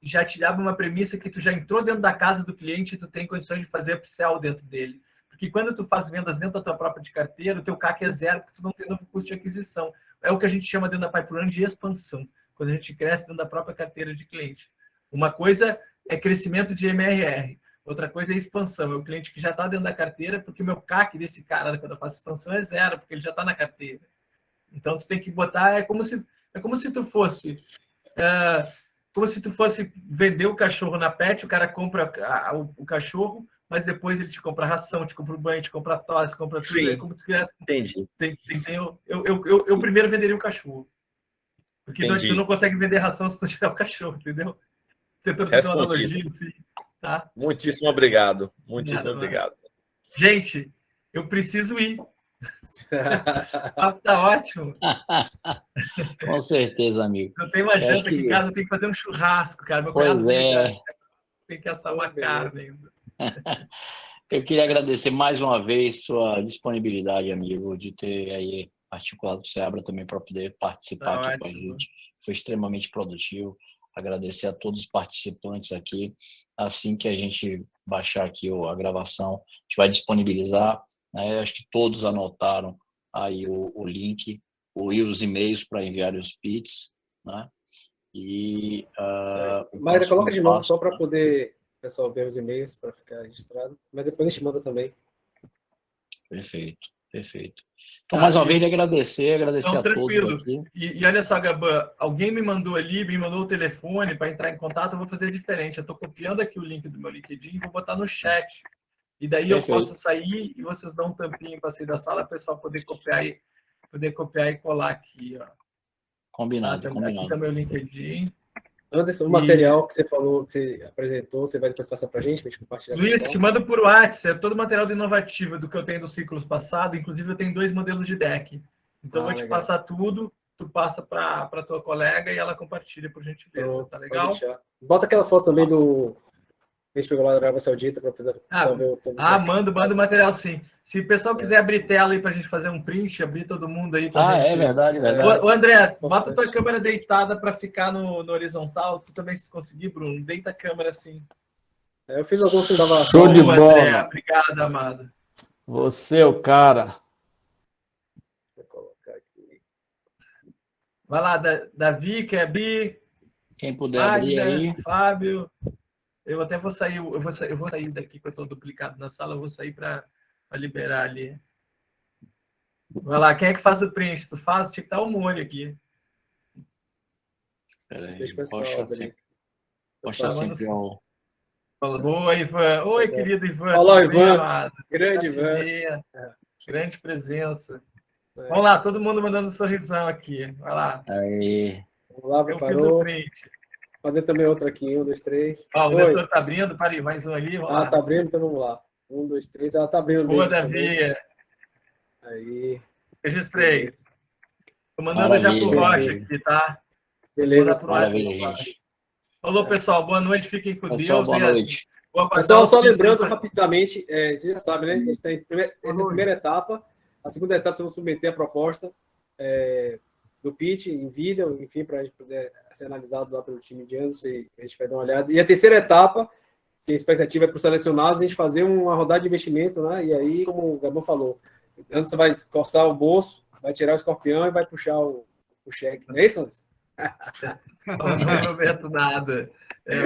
já te dá uma premissa que tu já entrou dentro da casa do cliente e tu tem condições de fazer upsell dentro dele. Porque quando tu faz vendas dentro da tua própria de carteira, o teu CAC é 0, porque tu não tem novo custo de aquisição. É o que a gente chama dentro da PipeRun de expansão, quando a gente cresce dentro da própria carteira de cliente. Uma coisa é crescimento de MRR, outra coisa é expansão. É o cliente que já está dentro da carteira, porque o meu CAC desse cara, quando eu faço expansão, é 0, porque ele já está na carteira. Então, tu tem que botar... É como se tu fosse... como se tu fosse vender o cachorro na pet, o cara compra o cachorro, mas depois ele te compra ração, te compra o banho, te compra tosse, te compra tudo. Sim, é como tu quisesse. Entendi. Eu primeiro venderia o cachorro. Porque Entendi. tu não consegue vender ração se tu tiver o cachorro, entendeu? Tentando fazer uma analogia assim, tá? Muitíssimo obrigado. Muitíssimo obrigado. Gente, eu preciso ir. Tá ótimo. Com certeza, amigo. Eu tenho uma janta aqui em casa, eu tenho que fazer um churrasco, cara. Meu cunhado tem que assar uma carne ainda. Eu queria agradecer mais uma vez sua disponibilidade, amigo, de ter aí articulado o Seabra também para poder participar aqui com a gente. Foi extremamente produtivo. Agradecer a todos os participantes aqui. Assim que a gente baixar aqui a gravação, a gente vai disponibilizar. Acho que todos anotaram aí o link e os e-mails para enviar os pitches, né? E Mayra, coloca de novo só para poder o pessoal ver os e-mails para ficar registrado, mas depois a gente manda também. Perfeito. Então, mais uma vez, agradecer então, a todos aqui. E olha só, Gabã, alguém me mandou o telefone para entrar em contato, eu vou fazer diferente. Eu estou copiando aqui o link do meu LinkedIn e vou botar no chat. E daí eu posso sair e vocês dão um tampinho para sair da sala, para o pessoal poder copiar e colar aqui. Ó. Combinado. Aqui está meu LinkedIn. Anderson, o material que você falou, que você apresentou, você vai depois passar para a gente compartilhar. Luiz, te mando por WhatsApp, é todo o material do Inovativo do que eu tenho dos ciclos passados, inclusive eu tenho 2 modelos de deck. Então eu vou te legal. passar tudo, tu passa para tua colega e ela compartilha, por gentileza. Pronto, Tá legal? Bota aquelas fotos também do... A gente pegou lá da Arábia Saudita para pessoal ver o manda o material sim. Se o pessoal quiser abrir tela aí para a gente fazer um print, abrir todo mundo aí. Pra gente... É verdade. Ô, André, bota tua câmera deitada para ficar no horizontal. Tu também, se conseguir, Bruno, deita a câmera assim. Eu fiz alguns que dava... Show de bola. André, obrigado, amado. Você é o cara. Vou colocar aqui. Vai lá, Davi, quer abrir? Quem puder abrir aí. Fábio. Eu até vou sair, eu vou sair daqui, que eu estou duplicado na sala, eu vou sair para liberar ali. Vai lá, quem é que faz o print? Tu faz? Tinha que estar o molho aqui. Peraí, Deixa o pessoal abrir. Poxa sempre ao... Oi, Ivan. Oi, querido Ivan. Olá, Ivan. Amado. Grande Ivan. Grande presença. Vamos lá, todo mundo mandando um sorrisão aqui. Vai lá. Aí. Vamos lá, Eu preparou. fiz o print. Fazer também outro aqui, 1, 2, 3. Ó, o professor está abrindo, para aí, mais um ali. Vamos lá. Tá abrindo, então vamos lá. 1, 2, 3, ela tá abrindo. Boa, Davi. Aí. Registrei. Estou mandando já pro Rocha aqui, tá? Beleza. Maravilha, gente. Falou, pessoal. Boa noite, fiquem com Pessoal, Deus. boa noite. Pessoal, só lembrando rapidamente, você já sabe, né? A gente tem essa é a primeira etapa. A segunda etapa, vocês vão submeter a proposta do pitch em vídeo, enfim, para a gente poder ser analisado lá pelo time de Anderson e a gente vai dar uma olhada. E a terceira etapa, que a expectativa é para os selecionados, a gente fazer uma rodada de investimento, né? E aí, como o Gabão falou, Anderson vai coçar o bolso, vai tirar o escorpião e vai puxar o cheque. Não é isso, Anderson? Não prometo nada.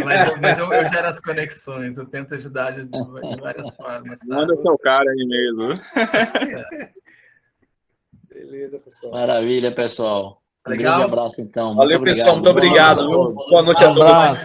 Mas eu gero as conexões, eu tento ajudar de várias formas. Tá? Manda seu cara aí mesmo. Beleza, pessoal. Maravilha, pessoal. Um grande abraço, então. Valeu, pessoal. Muito obrigado. Boa noite a todos.